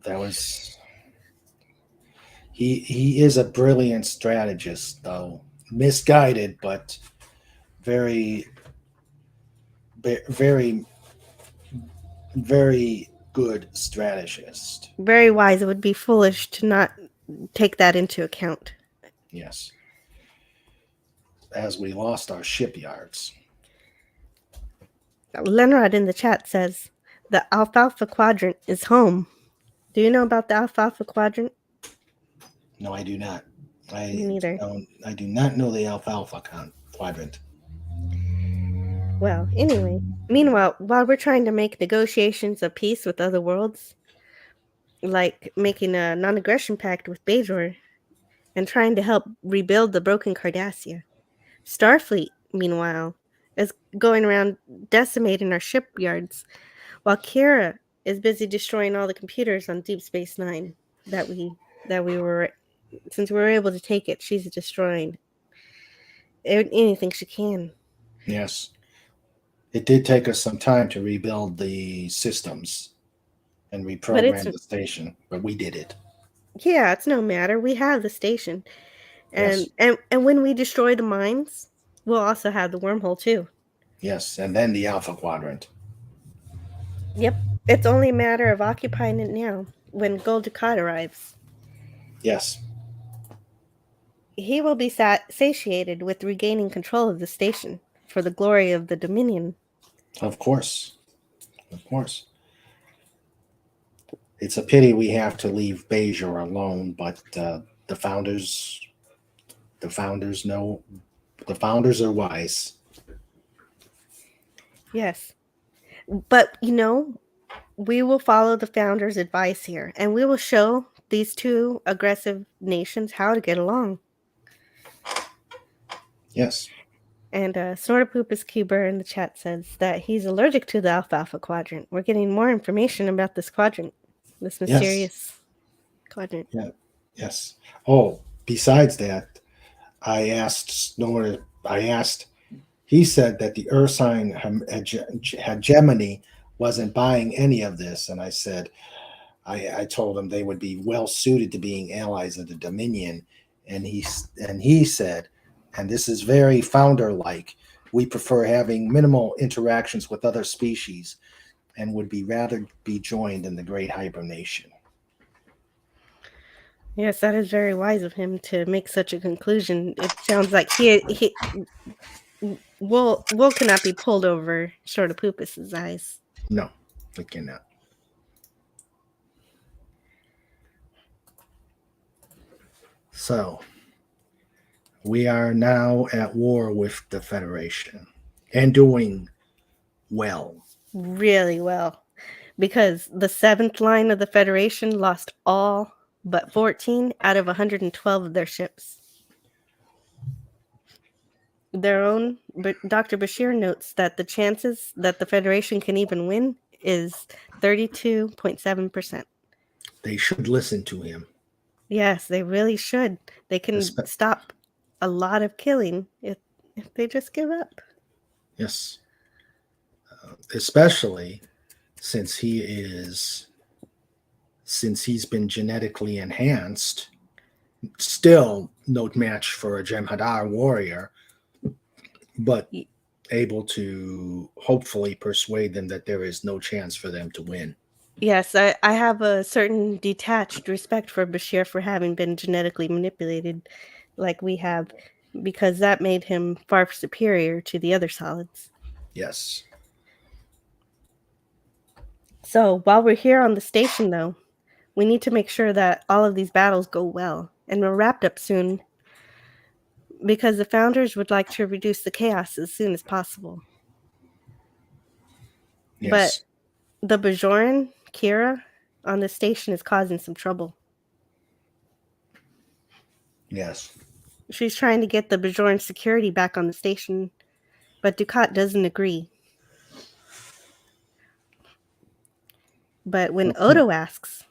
That was. He is a brilliant strategist, though misguided, but very, very, very good strategist. Very wise. It would be foolish to not take that into account. Yes. As we lost our shipyards. Lenrod in the chat says, the Alfalfa Quadrant is home. Do you know about the Alfalfa Quadrant? No, I do not. Me neither. I do not know the Alfalfa Quadrant. Well, anyway. Meanwhile, while we're trying to make negotiations of peace with other worlds, like making a non-aggression pact with Bajor, and trying to help rebuild the broken Cardassia, Starfleet, meanwhile, is going around decimating our shipyards, while Kira is busy destroying all the computers on Deep Space Nine that we were, since we were able to take it, she's destroying anything she can. Yes. It did take us some time to rebuild the systems and reprogram the station, but we did it. Yeah, it's no matter. We have the station. And Yes. and when we destroy the mines, we'll also have the wormhole too. Yes, and then the Alpha Quadrant. Yep. It's only a matter of occupying it now when Gul Dukat arrives. Yes. He will be satiated with regaining control of the station for the glory of the Dominion. Of course. Of course. It's a pity we have to leave Bajor alone, but the founders know. The founders are wise. Yes. But, we will follow the founders' advice here, and we will show these two aggressive nations how to get along. Yes. And Snortapoopus Cuber in the chat says that he's allergic to the Alfalfa Quadrant. We're getting more information about this quadrant, this mysterious quadrant. Yeah. Yes. Oh, besides that, I asked Snorri. He said that the Ursine hegemony wasn't buying any of this, and I said, I told him they would be well suited to being allies of the Dominion, and he said, and this is very founder-like, we prefer having minimal interactions with other species, and would rather be joined in the Great Hibernation. Yes, that is very wise of him to make such a conclusion. It sounds like wool cannot be pulled over Snortapoopus's eyes. No, it cannot. So, we are now at war with the Federation and doing well. Really well. Because the 7th line of the Federation lost all but 14 out of 112 of their ships. But Dr. Bashir notes that the chances that the Federation can even win is 32.7%. They should listen to him. Yes, they really should. They can stop a lot of killing if they just give up. Yes. Especially since he's been genetically enhanced, still no match for a Jem'Hadar warrior, but able to hopefully persuade them that there is no chance for them to win. Yes, I have a certain detached respect for Bashir for having been genetically manipulated like we have, because that made him far superior to the other solids. Yes. So while we're here on the station, though, we need to make sure that all of these battles go well, and we're wrapped up soon, because the Founders would like to reduce the chaos as soon as possible. Yes. But the Bajoran, Kira, on the station is causing some trouble. Yes. She's trying to get the Bajoran security back on the station, but Dukat doesn't agree. But when Odo asks,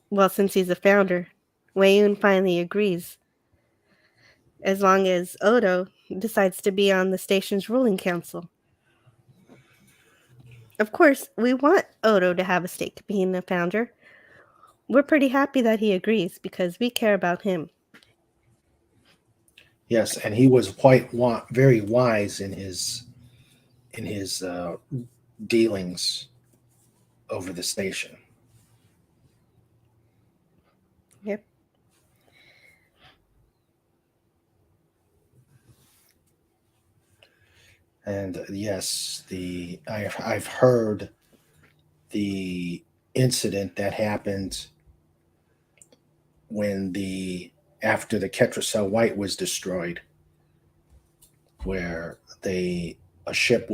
well, since he's a founder, Wayun finally agrees, as long as Odo decides to be on the station's ruling council. Of course, we want Odo to have a stake being the founder. We're pretty happy that he agrees because we care about him. Yes, and he was quite very wise in his dealings over the station. Yep. And yes, I've heard the incident that happened after the Ketracel White was destroyed, where a ship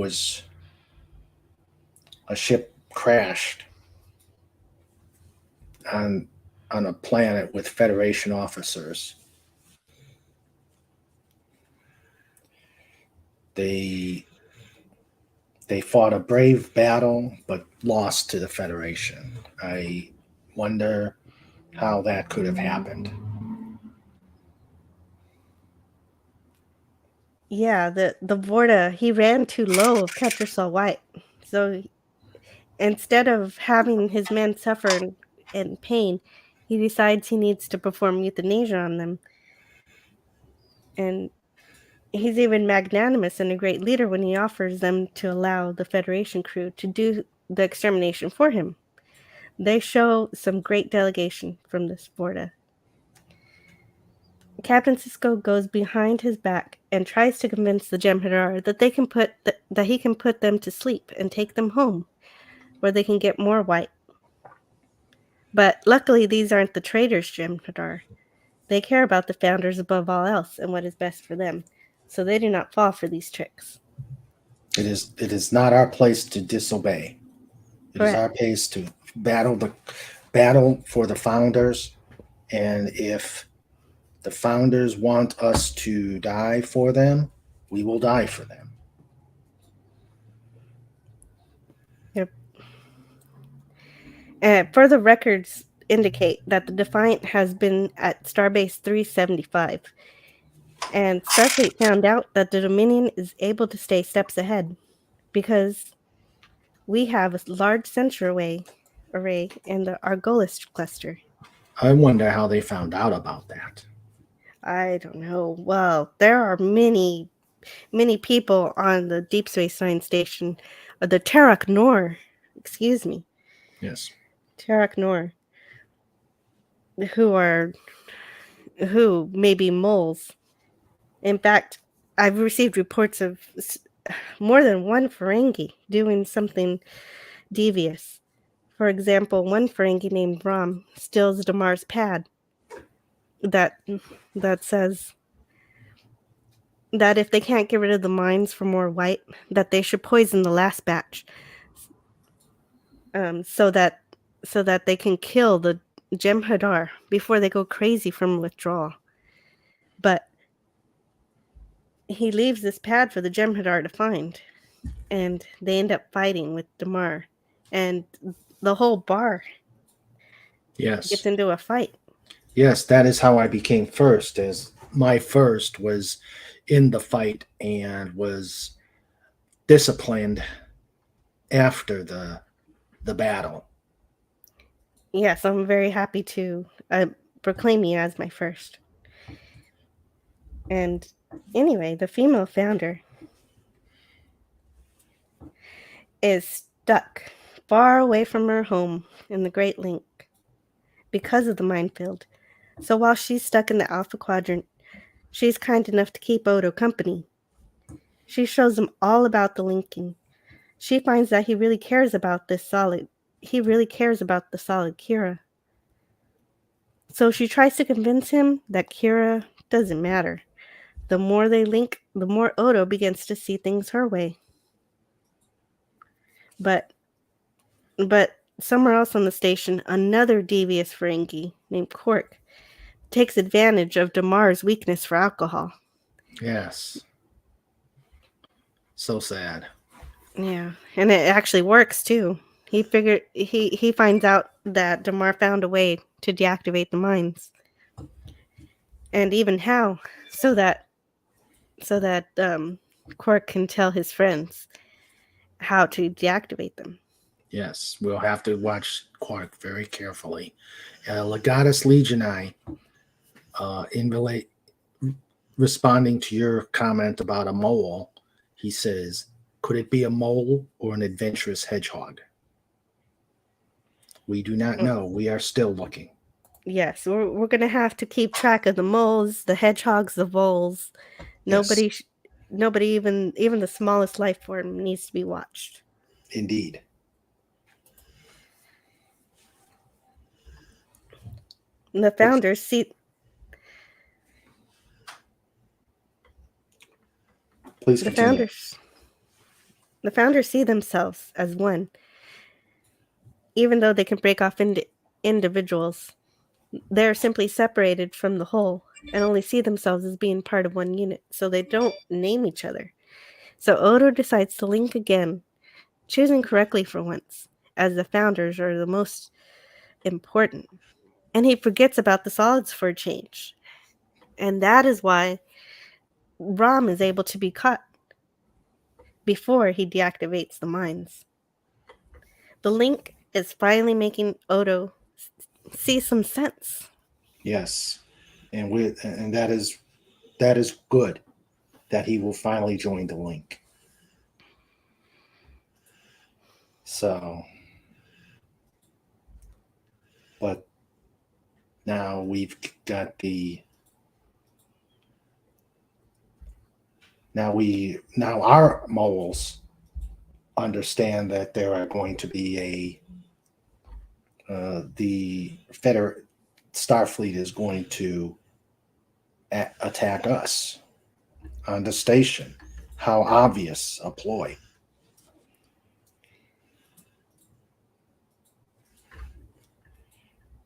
crashed on a planet with Federation officers. They fought a brave battle, but lost to the Federation. I wonder how that could have happened. Yeah, the Vorta, he ran too low of Ketracel White. So instead of having his men suffer in pain, he decides he needs to perform euthanasia on them. And he's even magnanimous and a great leader when he offers them to allow the Federation crew to do the extermination for him. They show some great delegation from this Vorta. Captain Sisko goes behind his back and tries to convince the Jem'Hadar that that he can put them to sleep and take them home, where they can get more white. But luckily, these aren't the traitors, Jem'Hadar. They care about the Founders above all else and what is best for them, so they do not fall for these tricks. It is not our place to disobey. It is Correct. our place to battle for the Founders, and if the Founders want us to die for them, we will die for them. Yep. Further records indicate that the Defiant has been at Starbase 375, and Starfleet found out that the Dominion is able to stay steps ahead because we have a large sensor array in the Argolis cluster. I wonder how they found out about that. I don't know. Well, there are many people on the Deep Space Nine station, the Terok Nor, excuse me. Yes. Terok Nor, who may be moles. In fact, I've received reports of more than one Ferengi doing something devious. For example, one Ferengi named Rom steals Damar's pad that says that if they can't get rid of the mines for more white, that they should poison the last batch, so that they can kill the Jem'Hadar before they go crazy from withdrawal. But he leaves this pad for the Jem'Hadar to find, and they end up fighting with Damar, and the whole bar Yes. gets into a fight. Yes, that is how I became first, as my first was in the fight and was disciplined after the battle. Yes, I'm very happy to proclaim you as my first. And anyway, the female founder is stuck far away from her home in the Great Link because of the minefield. So while she's stuck in the Alpha Quadrant, she's kind enough to keep Odo company. She shows him all about the linking. She finds that he really cares about the solid Kira. So she tries to convince him that Kira doesn't matter. The more they link, the more Odo begins to see things her way. But somewhere else on the station, another devious Ferengi named Quark takes advantage of Damar's weakness for alcohol. Yes. So sad. Yeah, and it actually works too. He finds out that Damar found a way to deactivate the mines, and even how, so that Quark can tell his friends how to deactivate them. Yes, we'll have to watch Quark very carefully. Legatus Legionii, responding to your comment about a mole, he says, could it be a mole or an adventurous hedgehog? We do not know. We are still looking. Yes, we're going to have to keep track of the moles, the hedgehogs, the voles. Yes. Nobody, even the smallest life form needs to be watched. Indeed. And the founders see. Please continue. The founders see themselves as one, even though they can break off into individuals. They're simply separated from the whole and only see themselves as being part of one unit, so they don't name each other. So Odo decides to link again, choosing correctly for once, as the founders are the most important. And he forgets about the solids for a change. And that is why Rom is able to be caught before he deactivates the mines. The link is finally making Odo see some sense. Yes, and that is good that he will finally join the link. So, but now we've got now our moles understand that there are going to be the Starfleet is going to attack us on the station. How obvious a ploy.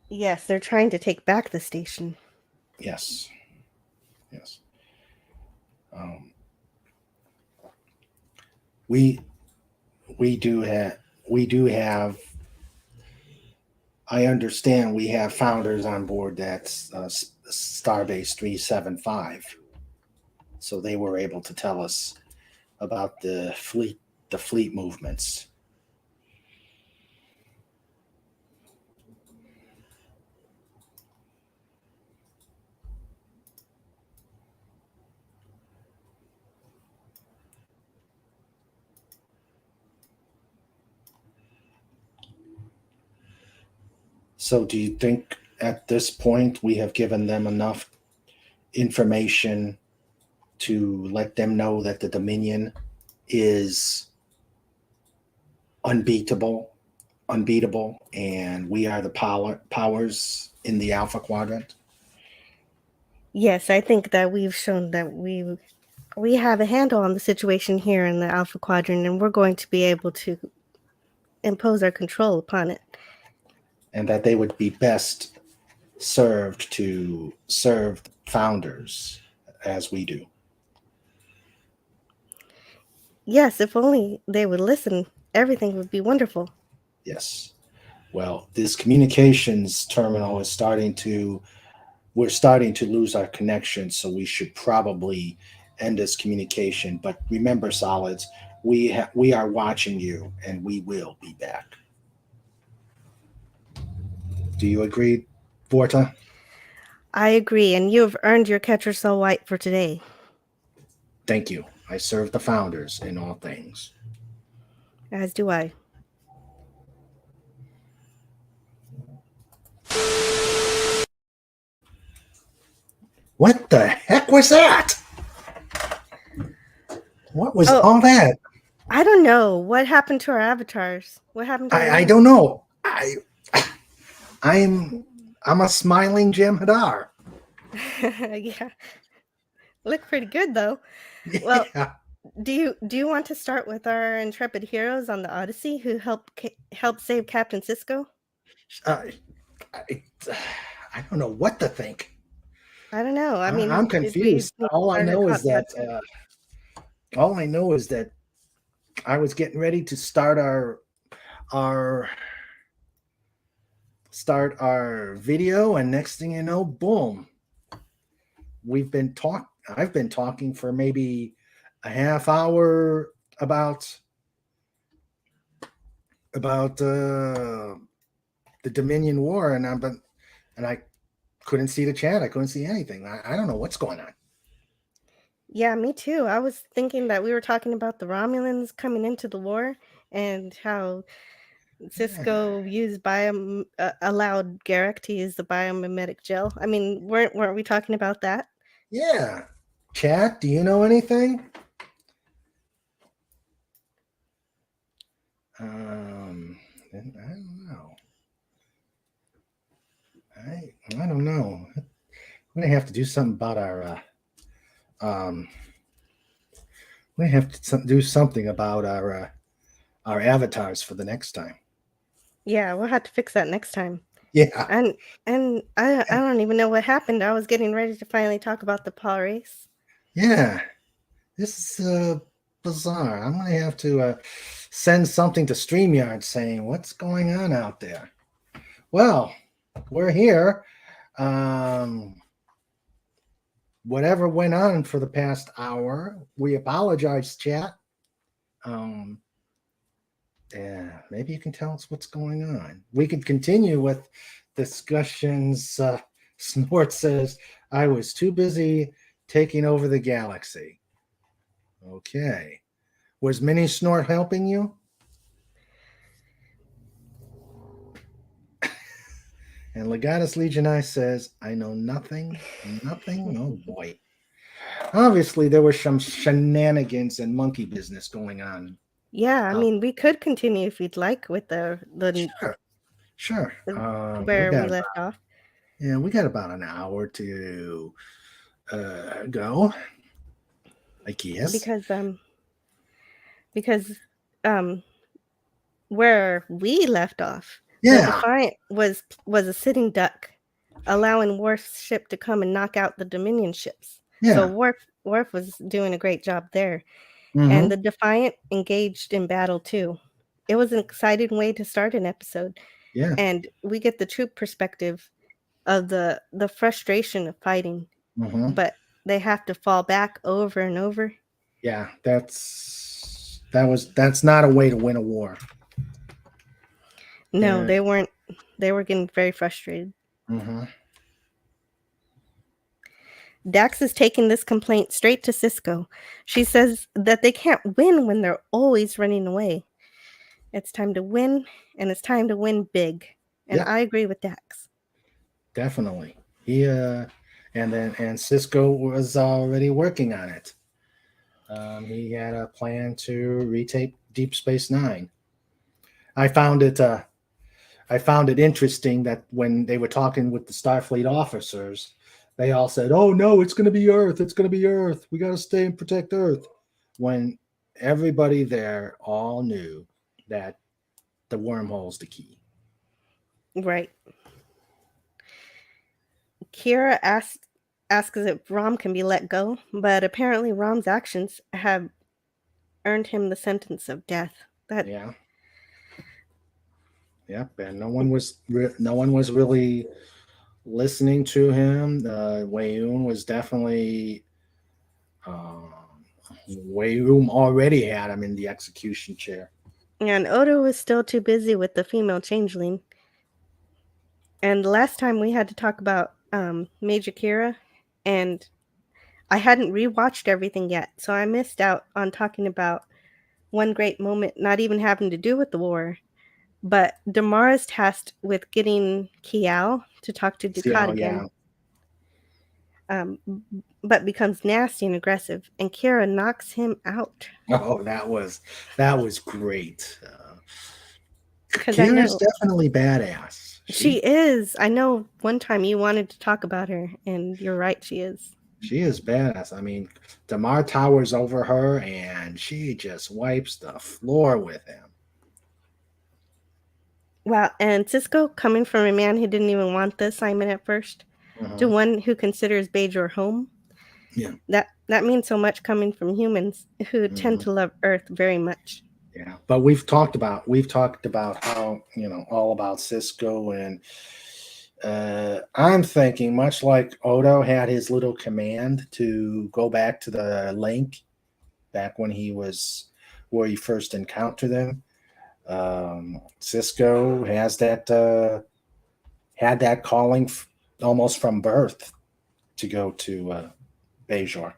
Yes, they're trying to take back the station. Yes. We do have. I understand we have founders on board that's Starbase 375, so they were able to tell us about the fleet movements. So do you think at this point we have given them enough information to let them know that the Dominion is unbeatable, and we are the powers in the Alpha Quadrant? Yes, I think that we've shown that we have a handle on the situation here in the Alpha Quadrant, and we're going to be able to impose our control upon it. And that they would be best served to serve founders as we do. Yes, if only they would listen, everything would be wonderful. Yes. Well, this communications terminal is starting to, we're starting to lose our connection, so we should probably end this communication. But remember, Solids, we are watching you, and we will be back. Do you agree, Vorta? I agree, and you have earned your catcher so white for today. Thank you. I serve the founders in all things. As do I. What the heck was that? What was Oh, all that? I don't know. What happened to our avatars? What happened to our I names? don't know. I'm I'm a smiling Jim Hadar. Yeah. Look pretty good though. Well, Yeah. do you want to start with our intrepid heroes on the Odyssey who helped save Captain Cisco? Uh, I, I don't know what to think. I don't know. I mean, I'm did we confused. need to start at top All I know is that I was getting ready to our our video, and next thing you know, boom, we've been talk. I've been talking for maybe a half hour about the Dominion War, and I couldn't see the chat. I couldn't see anything. I don't know what's going on. Yeah, me too. I was thinking that we were talking about the Romulans coming into the war and how Yeah. Cisco allowed Garrick to use the biomimetic gel. I mean, weren't we talking about that? Yeah. Chat, do you know anything? I don't know. I don't know. We're gonna have to do something about um we have to do something about our avatars for the next time. Yeah, we'll have to fix that next time. Yeah. And I don't even know what happened. I was getting ready to finally talk about the paw race. Yeah. This is bizarre. I'm gonna have to send something to StreamYard saying what's going on out there. Well, we're here. Um, whatever went on for the past hour, we apologize, chat. Um, yeah, maybe you can tell us what's going on. We could continue with discussions. Snort says, I was too busy taking over the galaxy. Okay. Was Mini Snort helping you? And Legatus Legionii says, I know nothing. Oh boy. Obviously, there were some shenanigans and monkey business going on. Yeah, I Oh, mean, we could continue if you'd like with sure. We where we got left off. we got about an hour to go, I guess. Because um where we left off, the Yeah, Defiant was a sitting duck, allowing Worf's ship to come and knock out the Dominion ships. So yeah. Worf was doing a great job there, and Mm-hmm. the Defiant engaged in battle too. It was an exciting way to start an episode, Yeah. and we get the true perspective of the frustration of fighting, Mm-hmm. but they have to fall back over and over. Yeah, that's not a way to win a war. No, There. they weren't. They were getting very frustrated. Mm-hmm. Dax is taking this complaint straight to Cisco. She says that they can't win when they're always running away. It's time to win, and it's time to win big. And Yep, I agree with Dax. definitely. And Cisco was already working on it. He had a plan to retape Deep Space Nine. I found it. I found it interesting that when they were talking with the Starfleet officers, they all said, "Oh no, it's going to be Earth. It's going to be Earth. We got to stay and protect Earth." When everybody there all knew that the wormhole's the key. Right. Kira asks if Rom can be let go, but apparently Rom's actions have earned him the sentence of death. That Yeah. Yep. And no one was really listening to him. Wei-un was definitely Wei-un already had him in the execution chair. and Odo was still too busy with the female changeling. And the last time we had to talk about Major Kira, and I hadn't rewatched everything yet, so I missed out on talking about one great moment, not even having to do with the war. But Damar is tasked with getting Kiao to talk to See Dukat how, again, yeah. but becomes nasty and aggressive, and Kira knocks him out. Oh, that was great. Because I Kira's know definitely badass. she is. I know one time you wanted to talk about her, and you're right, she is. She is badass. I mean, Damar towers over her, and she just wipes the floor with him. Wow, and Cisco, coming from a man who didn't even want the assignment at first, to one who considers Bajor home, Yeah. that means so much coming from humans who tend to love Earth very much. Yeah, but we've talked about how, all about Cisco, and I'm thinking much like Odo had his little command to go back to the link back when he was where he first encountered them. Cisco has that had that calling almost from birth to go to Bajor.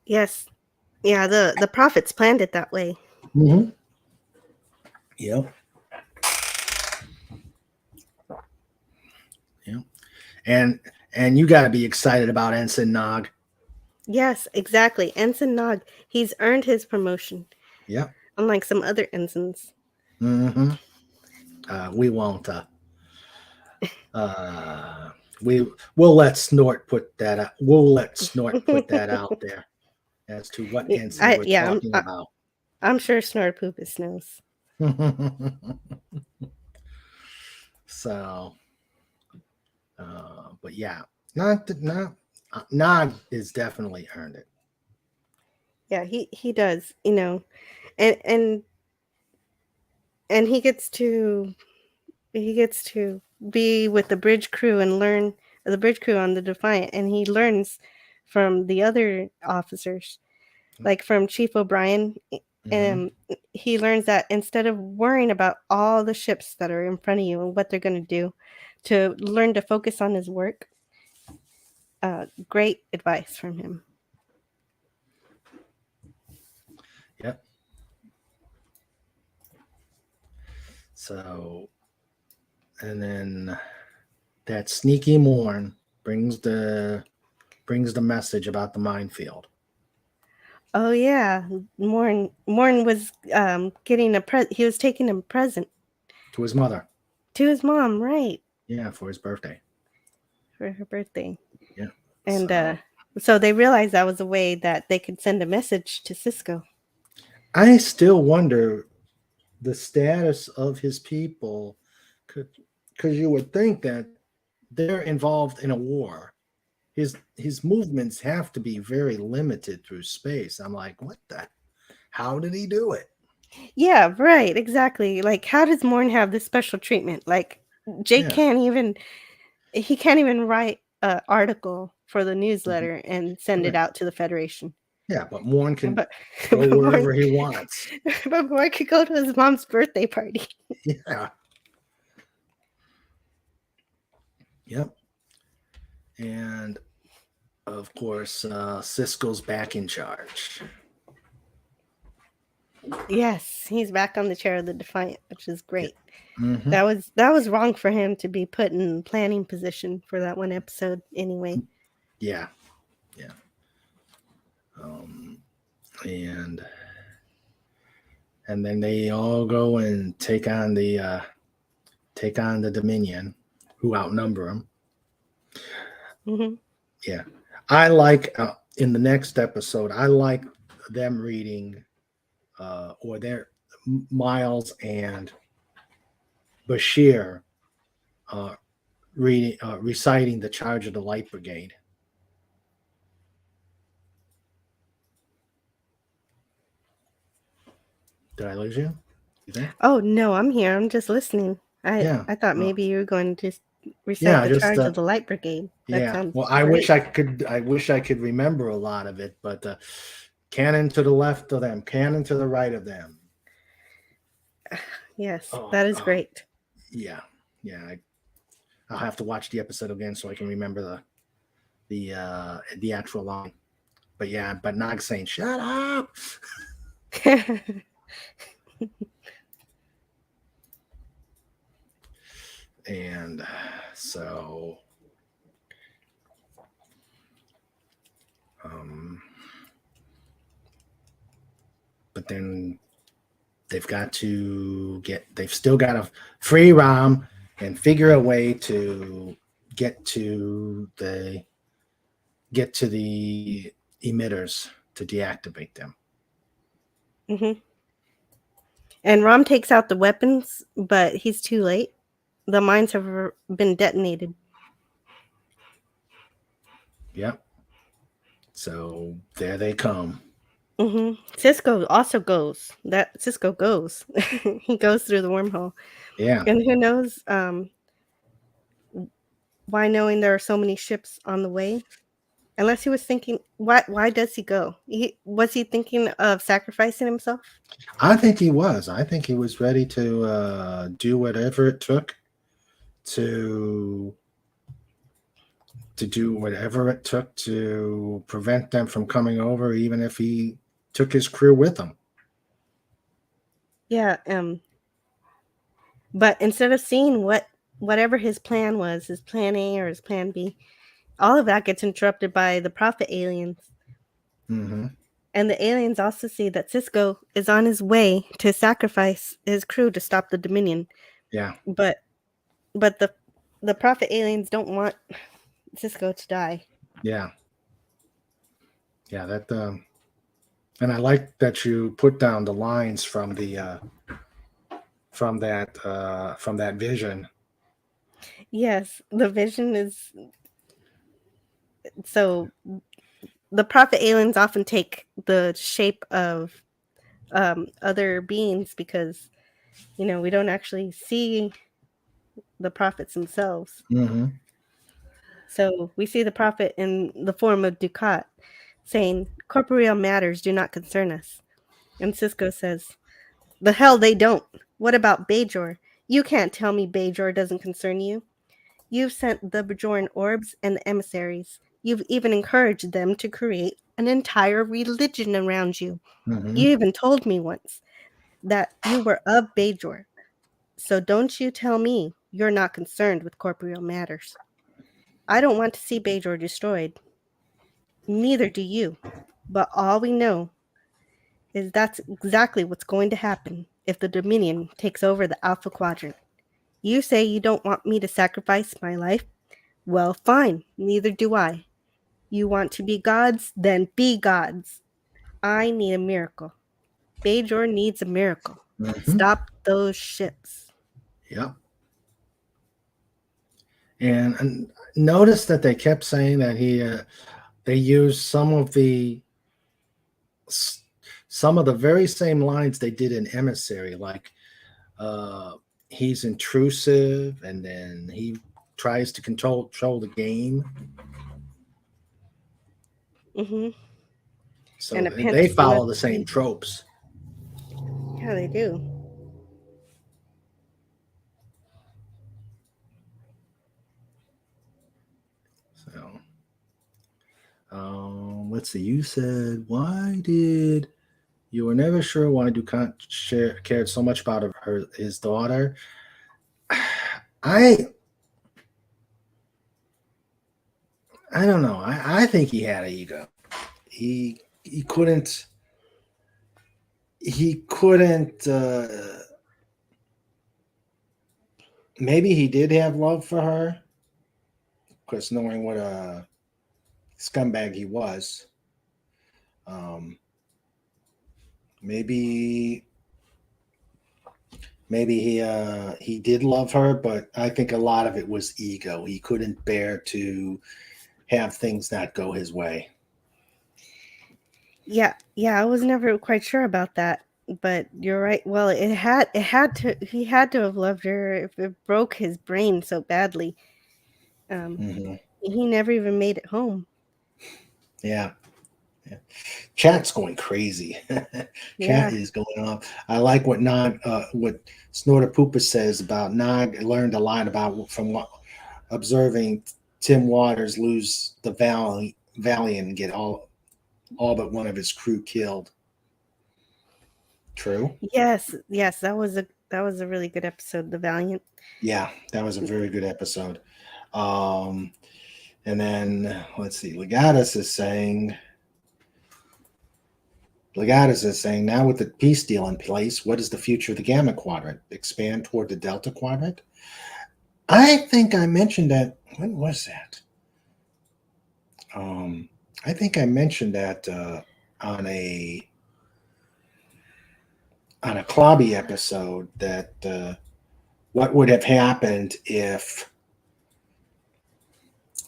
Yes, yeah, the prophets planned it that way. Mm-hmm. Yep. Yep. And you got to be excited about Ensign Nog. Yes, exactly. Ensign Nog, he's earned his promotion, Yep. unlike some other ensigns. Mm-hmm. We won't. Uh, we'll let Snort put that out. We'll let Snort put that out there as to what ensign we're talking about. I'm sure Snorpoopus knows. So, but yeah, not Nog is definitely earned it. Yeah, he does, and and he gets to be with the bridge crew and learn the bridge crew on the Defiant, and he learns from the other officers, like from Chief O'Brien. Mm-hmm. He learns that instead of worrying about all the ships that are in front of you and what they're going to do, to learn to focus on his work. Great advice from him. Yep. So, and then that sneaky Morn brings the message about the minefield. Oh yeah, Morn was getting he was taking a present To his mother. to his mom, right? Yeah, for his birthday. For her birthday. Yeah. And so they realized that was a way that they could send a message to Cisco. I still wonder the status of his people, because you would think that they're involved in a war. His movements have to be very limited through space. I'm like, what the? How did he do it? Yeah, right, exactly. Like, how does Morn have this special treatment? Like, Jake can't even write an article for the newsletter and send it Right. out to the Federation. Yeah, but Morn can But, go but wherever Morn, he wants. but Morn could go to his mom's birthday party. Yeah. Yep. And of course, Cisco's back in charge. Yes, he's back on the chair of the Defiant, which is great. Mm-hmm. That was wrong for him to be put in planning position for that one episode anyway. Yeah. Yeah. And then they all go and take on the Dominion, who outnumber them. Mm-hmm. Yeah, I like in the next episode. I like them reading, or their Miles and Bashir reciting the Charge of the Light Brigade. Did I lose you? You think? Oh no, I'm here. I'm just listening. Yeah. I thought maybe you were going to recite Yeah, the I just charge of the light brigade. That yeah. sounds Well, I great. wish I could. I wish I could remember a lot of it, but cannon to the left of them, cannon to the right of them. Yes, Oh, that is great. yeah, yeah. I'll have to watch the episode again so I can remember the actual line. But yeah, but Nog saying "shut up." And so, but then they've still got to free Rom and figure a way to get to the emitters to deactivate them. Mm-hmm. And Rom takes out the weapons, but he's too late. The mines have been detonated. Yep. So there they come. Mm-hmm. Cisco also goes. Cisco goes. He goes through the wormhole. Yeah. And who knows why, knowing there are so many ships on the way? Unless he was thinking, why does he go? Was he thinking of sacrificing himself? I think he was. I think he was ready to do whatever it took to do whatever it took to prevent them from coming over, even if he took his crew with him. Yeah. But instead of seeing whatever his plan was, his plan A or his plan B, all of that gets interrupted by the prophet aliens. Mm-hmm. And the aliens also see that Cisco is on his way to sacrifice his crew to stop the Dominion. Yeah. But the prophet aliens don't want Cisco to die. Yeah. Yeah. That. And I like that you put down the lines from that vision. Yes, the vision is so. The prophet aliens often take the shape of other beings because we don't actually see the prophets themselves. Mm-hmm. So we see the prophet in the form of Ducat saying, "Corporeal matters do not concern us." And Cisco says, "The hell they don't. What about Bajor? You can't tell me Bajor doesn't concern you. You've sent the Bajoran orbs and the emissaries. You've even encouraged them to create an entire religion around you. Mm-hmm. You even told me once that you were of Bajor. So don't you tell me you're not concerned with corporeal matters. I don't want to see Bajor destroyed. Neither do you. But all we know is that's exactly what's going to happen if the Dominion takes over the Alpha Quadrant. You say you don't want me to sacrifice my life? Well, fine. Neither do I. You want to be gods? Then be gods. I need a miracle. Bajor needs a miracle. Mm-hmm. Stop those ships." Yep. And notice that they kept saying that they used some of the very same lines they did in Emissary, like he's intrusive, and then he tries to control the game. Mm-hmm. So And a they pinch to follow it. the same tropes. Yeah, they do. So, let's see. You said, why did you were never sure why Ducat cared so much about his daughter? I don't know. I think he had an ego. He couldn't. Maybe he did have love for her, because knowing what a scumbag he was. Maybe he did love her, but I think a lot of it was ego. He couldn't bear to have things not go his way. Yeah, I was never quite sure about that. but you're right. Well, it had to he had to have loved her if it broke his brain so badly. Um, Hmm. he never even made it home. Yeah. Yeah. Chat's going crazy. Chat Yeah. is going off. I like what Snorter Pooper says about Nog. Learned a lot about from observing Tim Waters lose the valley and get all but one of his crew killed. True. Yes, yes, that was a really good episode, The Valiant. Yeah, that was a very good episode. Um, and then let's see. Legatus is saying, now with the peace deal in place, what is the future of the Gamma Quadrant? Expand toward the Delta Quadrant? I think I mentioned that. When was that? Um, I think I mentioned that on a on a Klobby episode that what would have happened if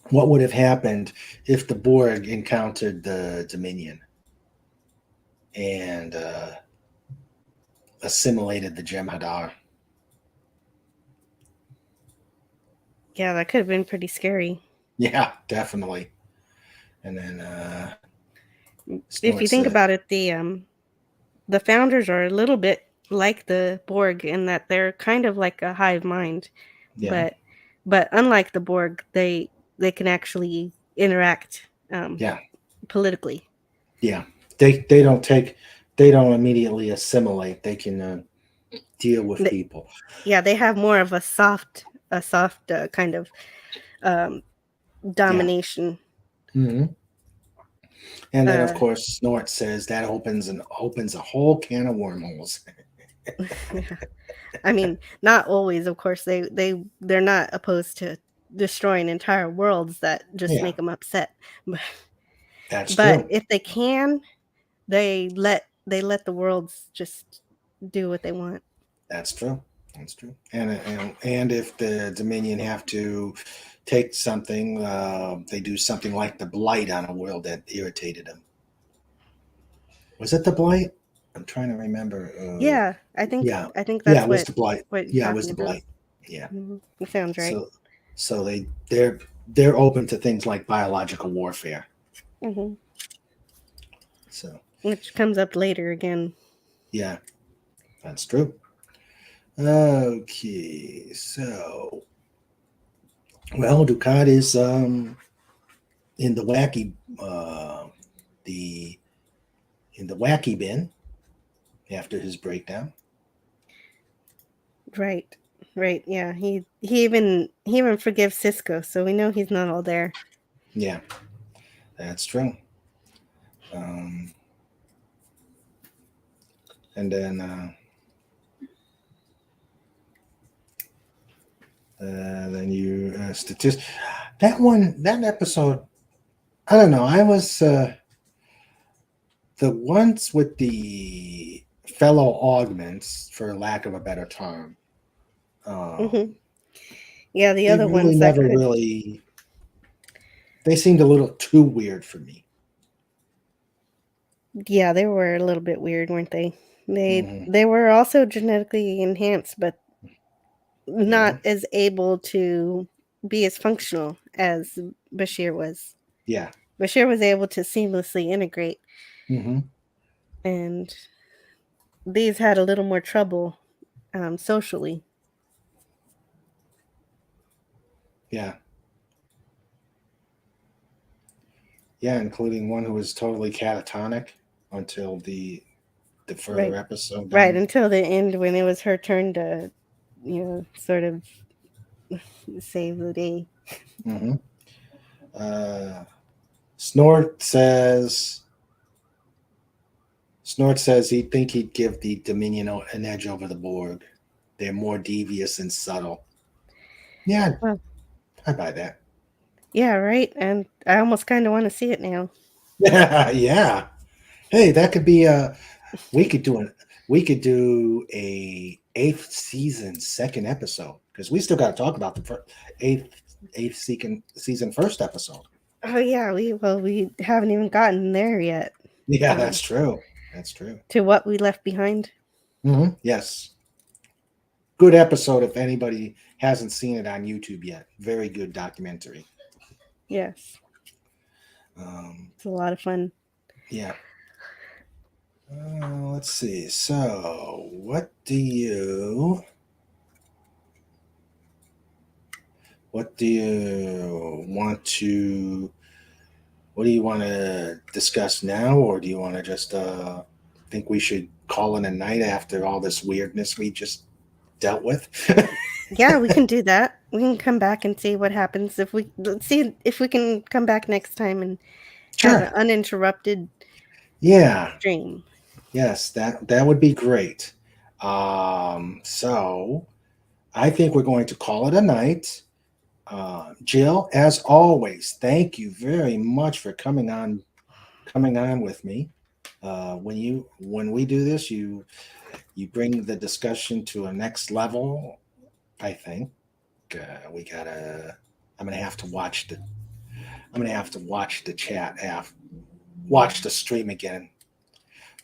what would have happened if the Borg encountered the Dominion and assimilated the Jem'Hadar. Yeah, that could have been pretty scary. Yeah, definitely. And then If you Snort think said, about it, the founders are a little bit like the Borg in that they're kind of like a hive mind, yeah, but unlike the Borg, they can actually interact yeah, politically. yeah. They don't immediately assimilate. They can deal with They, people. yeah, they have more of a soft kind of um, Yeah. domination. Hmm. And then of Uh, course Snort says that opens a whole can of wormholes. I mean, not always, of course. They're not opposed to destroying entire worlds that just Yeah, make them upset. But that's true. if they can, they let the worlds just do what they want. That's true. That's true. And if the Dominion have to take something, they do something like the blight on a world that irritated them. Was it the blight? I'm trying to remember. Yeah, I think Yeah, I think yeah, that's it was the blight. what you're Yeah, it was talking the about. blight. Yeah. That sounds right. So so they're open to things like biological warfare. Hmm. So Which comes up later again. yeah, that's true. Okay, so well, Ducat is in the the wacky bin after his breakdown. Right, right. Yeah, he even forgives Cisco, so we know he's not all there. Yeah, that's true. Um, and then you that episode. I don't know. I was the ones with the fellow augments, for lack of a better term. Hmm. Um, Yeah, the they other really ones that never could. really. They seemed a little too weird for me. Yeah, they were a little bit weird, weren't they? They Hmm. they were also genetically enhanced, but not Yeah, as able to be as functional as Bashir was. yeah. Bashir was able to seamlessly integrate, Hmm. and these had a little more trouble socially. Yeah, yeah. Including one who was totally catatonic until the further Right, episode right down. until the end when it was her turn to, sort of save the day. Hmm. Uh, Snort says Snort says he'd think he'd give the Dominion an edge over the Borg. They're more devious and subtle. Yeah, Well, I buy that. yeah, right. And I almost kind of want to see it now. Yeah. Hey, that could be we could do an we could do a eighth season second episode because we still got to talk about the eighth season first episode. Oh yeah, we haven't even gotten there yet. Yeah, Um, that's true. That's true. to what we left behind. Yes. Good episode if anybody hasn't seen it on YouTube yet. Very good documentary. Yes, it's a lot of fun. Yeah. Let's see. So, what do you want to discuss now, or do you want to just think we should call it a night after all this weirdness we just dealt with? Yeah, we can do that. We can come back and see what happens if we let's see if we can come back next time and have an Sure. uninterrupted Yeah. stream. Yes, that would be great. So I think we're going to call it a night. Jill, as always, thank you very much for coming on with me. When we do this, you bring the discussion to a next level. I think we gotta. I'm gonna have to watch the. I'm gonna have to watch the chat. Watch the stream again.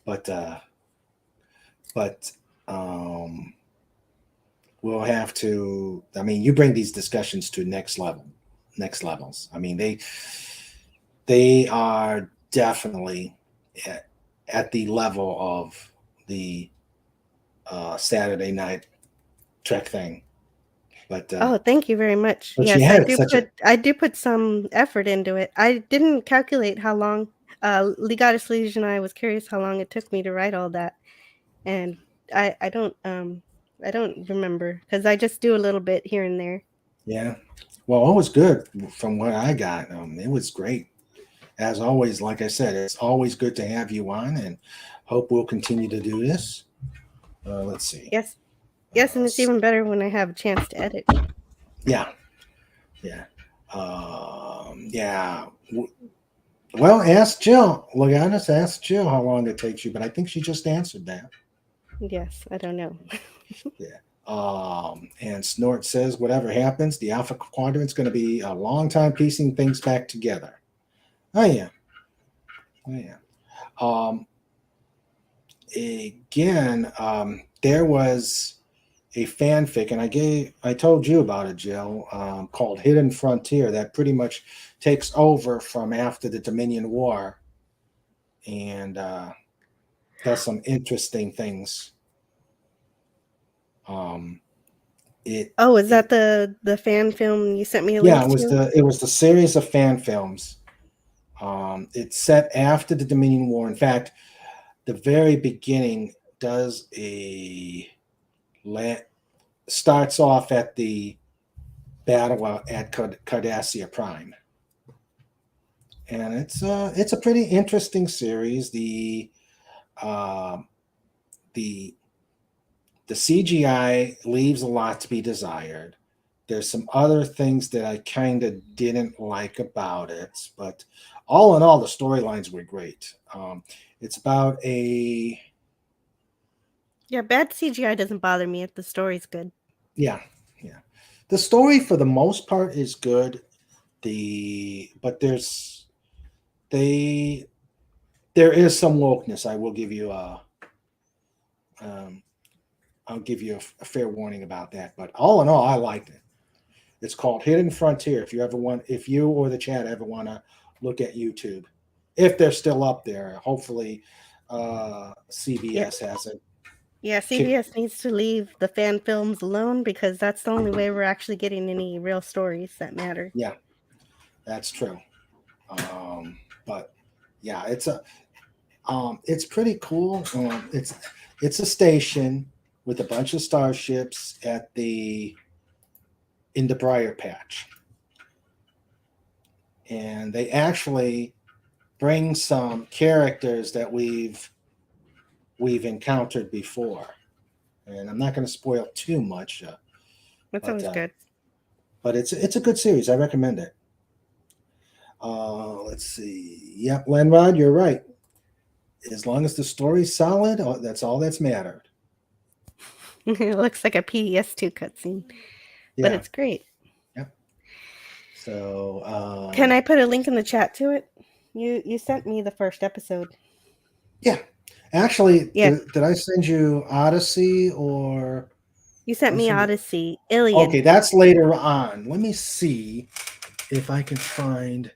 But um, we'll have to. I mean, you bring these discussions to next levels. I mean, they are definitely at the level of the Saturday night Trek thing. But Oh, thank you very much. she Yes, had such a I do put some effort into it. I didn't calculate how long Legatus Liege and I was curious how long it took me to write all that. And I I don't remember because I just do a little bit here and there. yeah. Well, it was good from what I got. It was great. As always, like I said, it's always good to have you on, and hope we'll continue to do this. Let's see. Yes. Yes, and it's even better when I have a chance to edit. Yeah, yeah, yeah. Well, ask Jill. Loganis, ask Jill how long it takes you, but I think she just answered that. Yes, I don't know. Yeah. And Snort says, whatever happens, the Alpha Quadrant's going to be a long time piecing things back together. Oh yeah. Oh yeah. Again, there was a fanfic, and I told you about it, Jill, called Hidden Frontier that pretty much takes over from after the Dominion War, and does some interesting things. Is that the fan film you sent me a link Yeah, to? it was the series of fan films. It's set after the Dominion War. In fact, the very beginning starts off at the battle at Cardassia Prime, and it's a pretty interesting series. Uh, the CGI leaves a lot to be desired. There's some other things that I kind of didn't like about it, but all in all, the storylines were great. It's about a Yeah, bad CGI doesn't bother me if the story's good. yeah. The story for the most part is good. But there is some wokeness. I will give you I'll give you a fair warning about that. But all in all, I liked it. It's called Hidden Frontier. If you or the chat ever want to look at YouTube, if they're still up there, hopefully CBS hasn't. Yeah, CBS needs to leave the fan films alone because that's the only way we're actually getting any real stories that matter. Yeah, that's true. But yeah, it's pretty cool. It's a station with a bunch of starships in the Briar Patch, and they actually bring some characters that we've encountered before. And I'm not going to spoil too much. That's always good. But it's a good series. I recommend it. Let's see. Yep, Lenrod, you're right. As long as the story's solid, that's all that's mattered. It looks like a PES2 cutscene, Yeah. but it's great. Yep. So can I put a link in the chat to it? You sent me the first episode. Yeah, Actually, Yes, did I send you Odyssey or? you sent me Listen to- Odyssey, Iliad. Okay, that's later on. Let me see if I can find.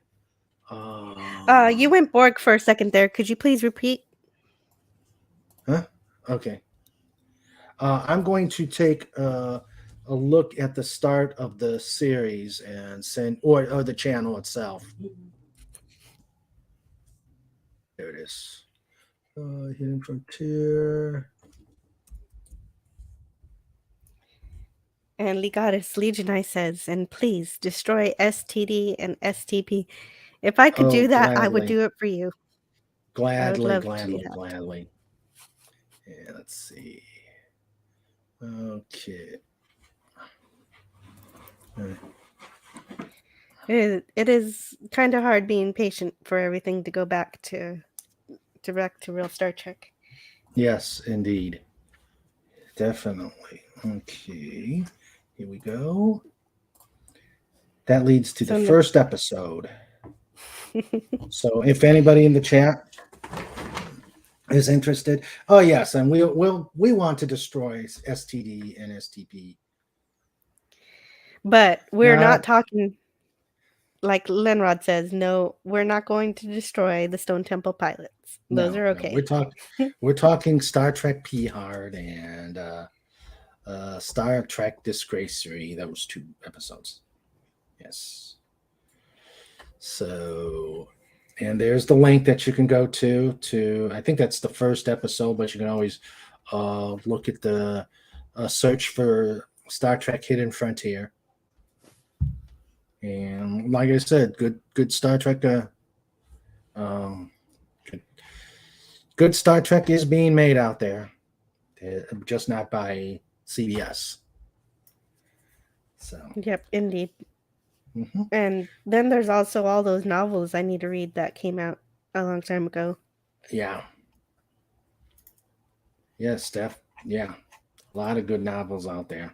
You went Borg for a second there. Could you please repeat? Huh? Okay. I'm going to take a look at the start of the series and send, or the channel itself. There it is. Hidden Frontier. And Legatus Legionai says, and please destroy STD and STP. If I could Oh, do that, I would gladly, do it for you. I would gladly, love to do gladly, that. gladly. Yeah, let's see. Okay. It is kind of hard being patient for everything to go back to real Star Trek. Yes, indeed. Definitely. Okay. Here we go. That leads to the So first episode. So if anybody in the chat is interested, oh yes, and we want to destroy STD and STP. but we're Not not talking like Lenrod says. No, we're not going to destroy the Stone Temple pilots. Those no, are no. okay. We're talking Star Trek P Hard and Star Trek Disgracery. Those 2 episodes. Yes. So, and there's the link that you can go to. I think that's the first episode, but you can always look at the search for Star Trek Hidden Frontier. And like I said, good Star Trek. Um, good Star Trek is being made out there, just not by CBS. So. Yep, indeed. Mm-hmm. And then there's also all those novels I need to read that came out a long time ago. Yeah. Yes, Steph. Yeah. A lot of good novels out there.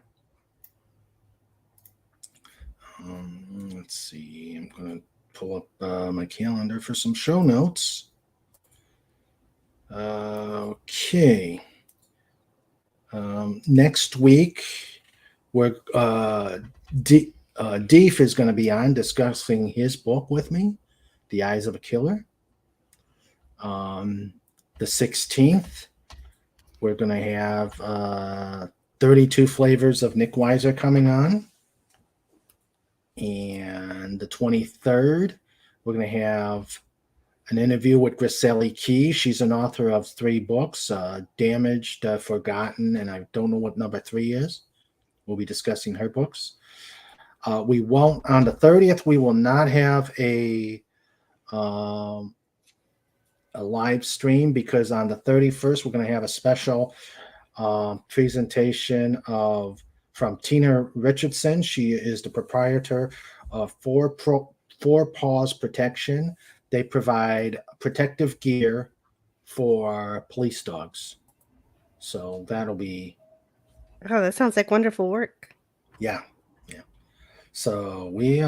Let's see. I'm going to pull up my calendar for some show notes. Okay. Next week, we're Deef is going to be on discussing his book with me, The Eyes of a Killer. The 16th, we're going to have 32 Flavors of Nick Weiser coming on. And the 23rd, we're going to have an interview with Griseli Key. She's an author of 3 books, Damaged, Forgotten, and I don't know what number 3 is. We'll be discussing her books. We won't, on the 30th, we will not have a live stream because on the 31st, we're going to have a special presentation from Tina Richardson. She is the proprietor of Four Paws Protection. They provide protective gear for police dogs. So that'll be. Oh, that sounds like wonderful work. Yeah. So we've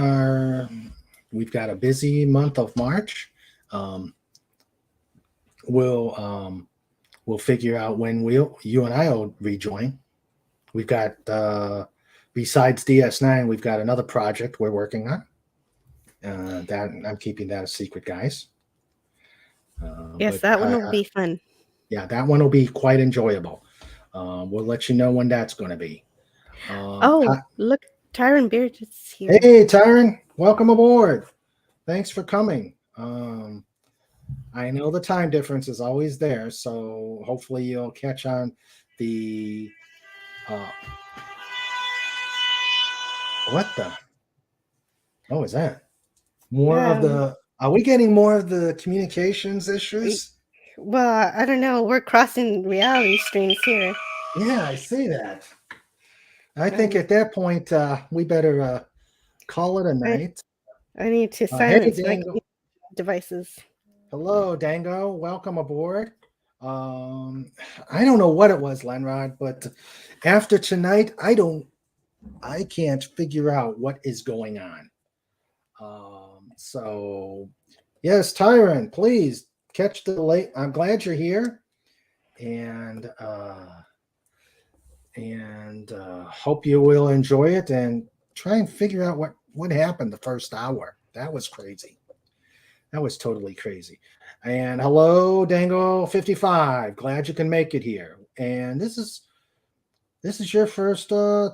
got a busy month of March. We'll figure out when you and I will rejoin. We've got besides DS9, we've got another project we're working on. That I'm keeping that a secret, guys. Yes, that one will be fun. Yeah, that one will be quite enjoyable. We'll let you know when that's going to be. Look, Tyron Beard is here. Hey, Tyron, welcome aboard. Thanks for coming. I know the time difference is always there, so hopefully you'll catch on the. What the? Oh, is that more of the? Are we getting more of the communications issues? Well, I don't know. We're crossing reality streams here. Yeah, I see that. I think at that point we better call it a night. I need to silence my Dango. devices. Hello, Dango. Welcome aboard. I don't know what it was, Lenrod, but after tonight, I can't figure out what is going on. So yes, Tyron, please catch the late. I'm glad you're here. and hope you will enjoy it and try and figure out what happened the first hour. That was crazy. That was totally crazy. And hello, Dango55. Glad you can make it here. And this is your first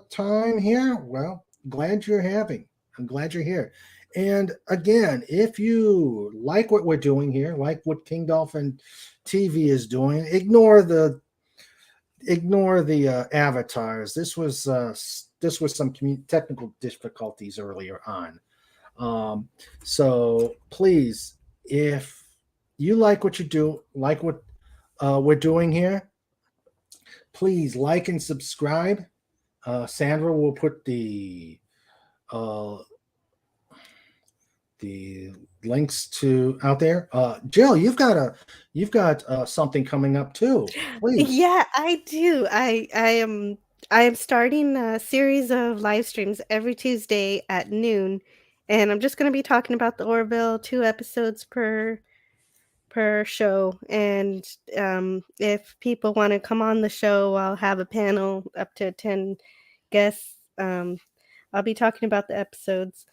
time here. Well, I'm glad you're here. And again, if you like what we're doing here, like what King Dolphin TV is doing, ignore the avatars. This was some technical difficulties earlier on. So please, if you like what you do, like what we're doing here, please like and subscribe. Sandra will put uh, the links to out there. Jill, you've got something coming up too. Please. Yeah, I do. I am starting a series of live streams every Tuesday at noon, and I'm just going to be talking about the Orville, 2 episodes per show. And if people want to come on the show, I'll have a panel up to 10 guests. I'll be talking about the episodes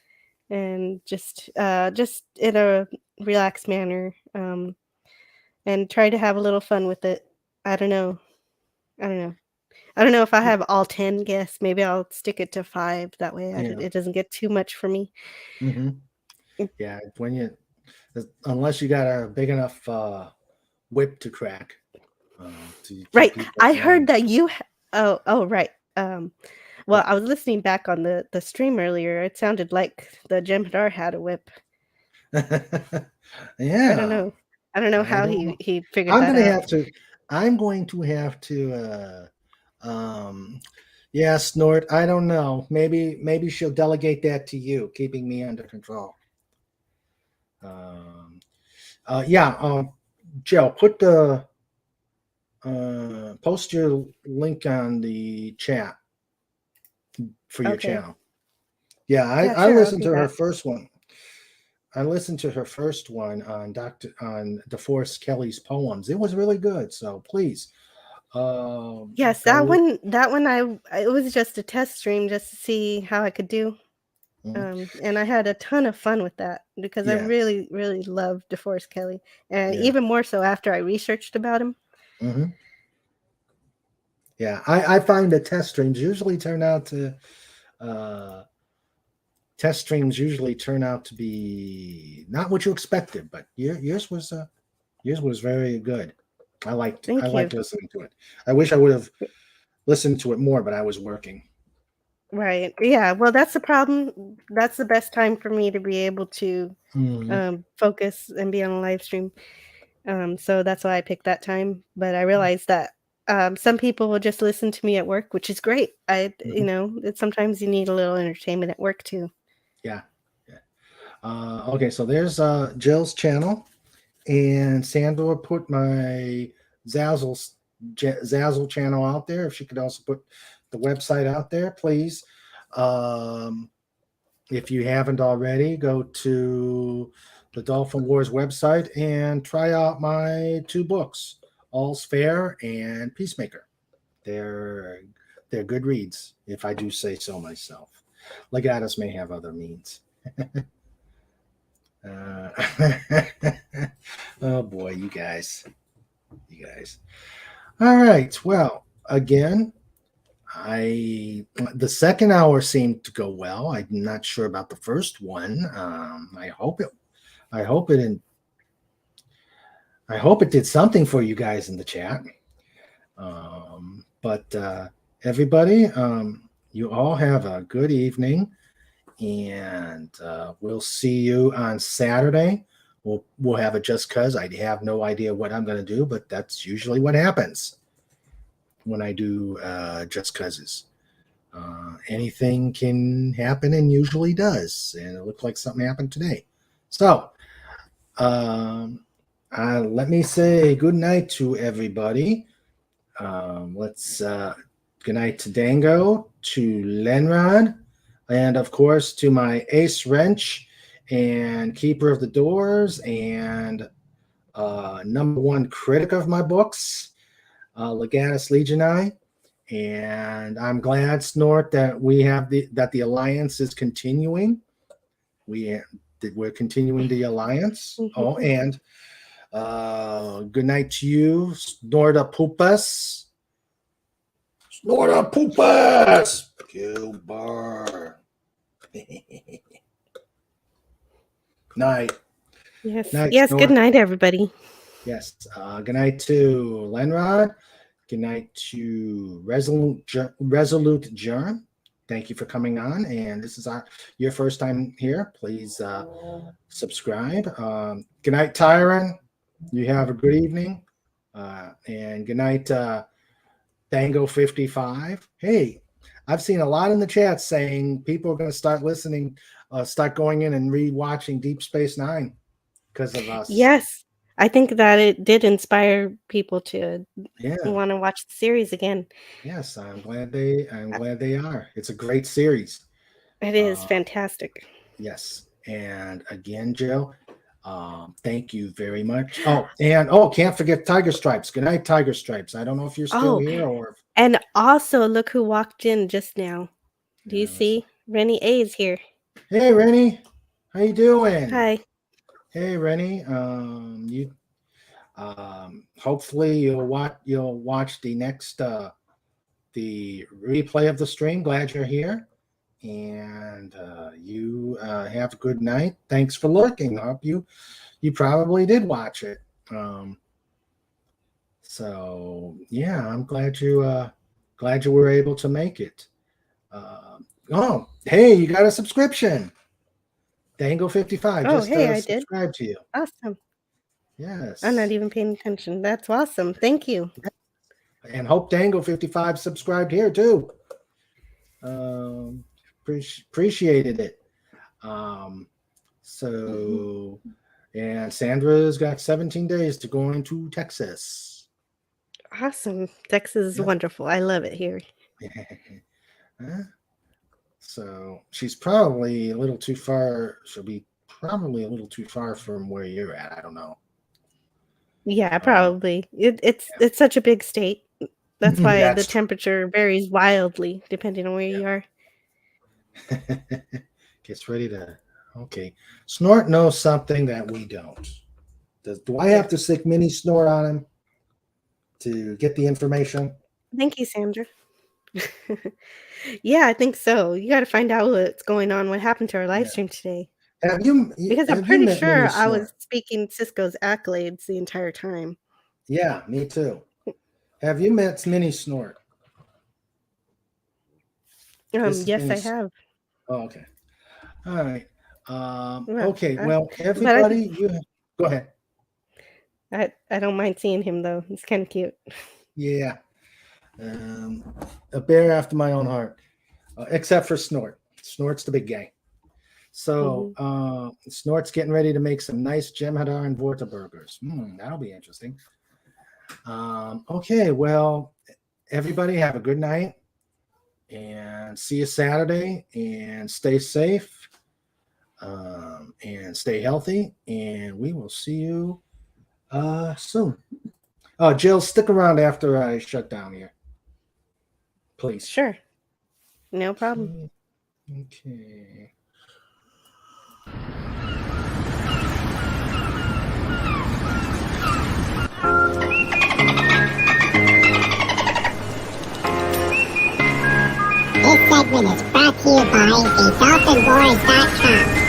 and just in a relaxed manner, and try to have a little fun with it. I don't know. I don't know. I don't know if I have all 10 guests. Maybe I'll stick it to 5. That way Yeah. it doesn't get too much for me. Mm-hmm. Yeah. Unless you got a big enough whip to crack. To keep Right. people I around. heard that you. Oh, right. Well, I was listening back on the stream earlier. It sounded like the Jem'Hadar had a whip. Yeah. I don't know how he figured I'm that gonna out. have to. I'm going to have to. Yeah, Snort. I don't know. Maybe she'll delegate that to you, keeping me under control. Yeah. Joe, put the post your link on the chat for your Okay. channel. Yeah, Yeah, I sure, I'll listened do to her that. first one. I listened to her first one on DeForest Kelly's poems. It was really good. So please, Yes, go. that one it was just a test stream just to see how I could do. And I had a ton of fun with that because I Yeah. really, really love DeForest Kelly, and Yeah. even more so after I researched about him. Mm-hmm. Yeah, I find that test streams usually turn out to be not what you expected, but yours was very good. Thank I you. liked listening to it. I wish I would have listened to it more, but I was working. Right. Yeah. Well, that's the problem. That's the best time for me to be able to focus and be on a live stream. So that's why I picked that time. But I realized that some people will just listen to me at work, which is great. Sometimes you need a little entertainment at work too. Yeah. Okay, so there's Jill's channel, and Sandra put my Zazzle channel out there. If she could also put the website out there, please. If you haven't already, go to the Dolphin Wars website and try out my 2 books, All's Fair and Peacemaker. They're good reads, if I do say so myself. Legatus may have other means. Oh boy, you guys. All right. Well, again, the second hour seemed to go well. I'm not sure about the first one. I hope it did something for you guys in the chat. But everybody, you all have a good evening, and we'll see you on Saturday. We'll have it just because I have no idea what I'm going to do, but that's usually what happens when I do just causes. Anything can happen and usually does, and it looked like something happened today. So let me say good night to everybody. Let's good night to Dango, to Lenrod, and of course to my ace wrench and keeper of the doors and number 1 critic of my books, Legatus Legionii. And I'm glad, Snort, that we have the alliance is continuing. We're continuing the alliance. Oh, and good night to you, Snorta Poopas. Snorta Poopas. Gilbar. Night. Yes. Night, Yes. Snort. Good night, everybody. Yes. Good night to Lenrod. Good night to Resolute Germ. Thank you for coming on. And this is your first time here. Please subscribe. Good night, Tyron. You have a good evening. And good night, Tango 55. Hey, I've seen a lot in the chat saying people are going to start listening, start going in and re-watching Deep Space Nine because of us. Yes. I think that it did inspire people to Yeah. want to watch the series again. Yes, I'm glad they are. It's a great series. It is fantastic. Yes. And again, Jill, thank you very much. Can't forget Tiger Stripes. Good night, Tiger Stripes. I don't know if you're still here or. And also, look who walked in just now. Do you see? Rennie A is here. Hey, Rennie. How you doing? Hi. Hey, Rennie. Hopefully you'll watch the next the replay of the stream. Glad you're here. And you have a good night. Thanks for lurking. I hope you probably did watch it. So yeah, I'm glad you were able to make it. Hey, you got a subscription. Dango 55 just I subscribed to you. Awesome. Yes. I'm not even paying attention. That's awesome. Thank you. And hope Dango 55 subscribed here too. Appreciated it. So, and Sandra's got 17 days to go into Texas. Awesome. Texas is wonderful. I love it here. So she's probably a little too far. She'll be probably a little too far from where you're at. I don't know. Yeah, probably. It's such a big state. That's why the temperature varies wildly depending on where you are. Gets ready to. Okay. Snort knows something that we don't. Do I have to stick mini Snort on him to get the information? Thank you, Sandra. Yeah, I think so. You got to find out what's going on, what happened to our live stream today. Because I'm pretty sure I was speaking Cisco's accolades the entire time. Yeah, me too. Have you met Mini Snort? Yes, I have. Oh, okay. All right. Okay. Well, everybody, go ahead. I don't mind seeing him though. He's kind of cute. Yeah. A bear after my own heart, except for Snort. Snort's the big guy. So Snort's getting ready to make some nice Jem'Hadar and Vorta burgers. That'll be interesting. Okay, well, everybody have a good night and see you Saturday and stay safe and stay healthy, and we will see you soon. Jill, stick around after I shut down here. Please. Sure. No problem. Okay. This segment is brought to you by TheDolphinWars.com.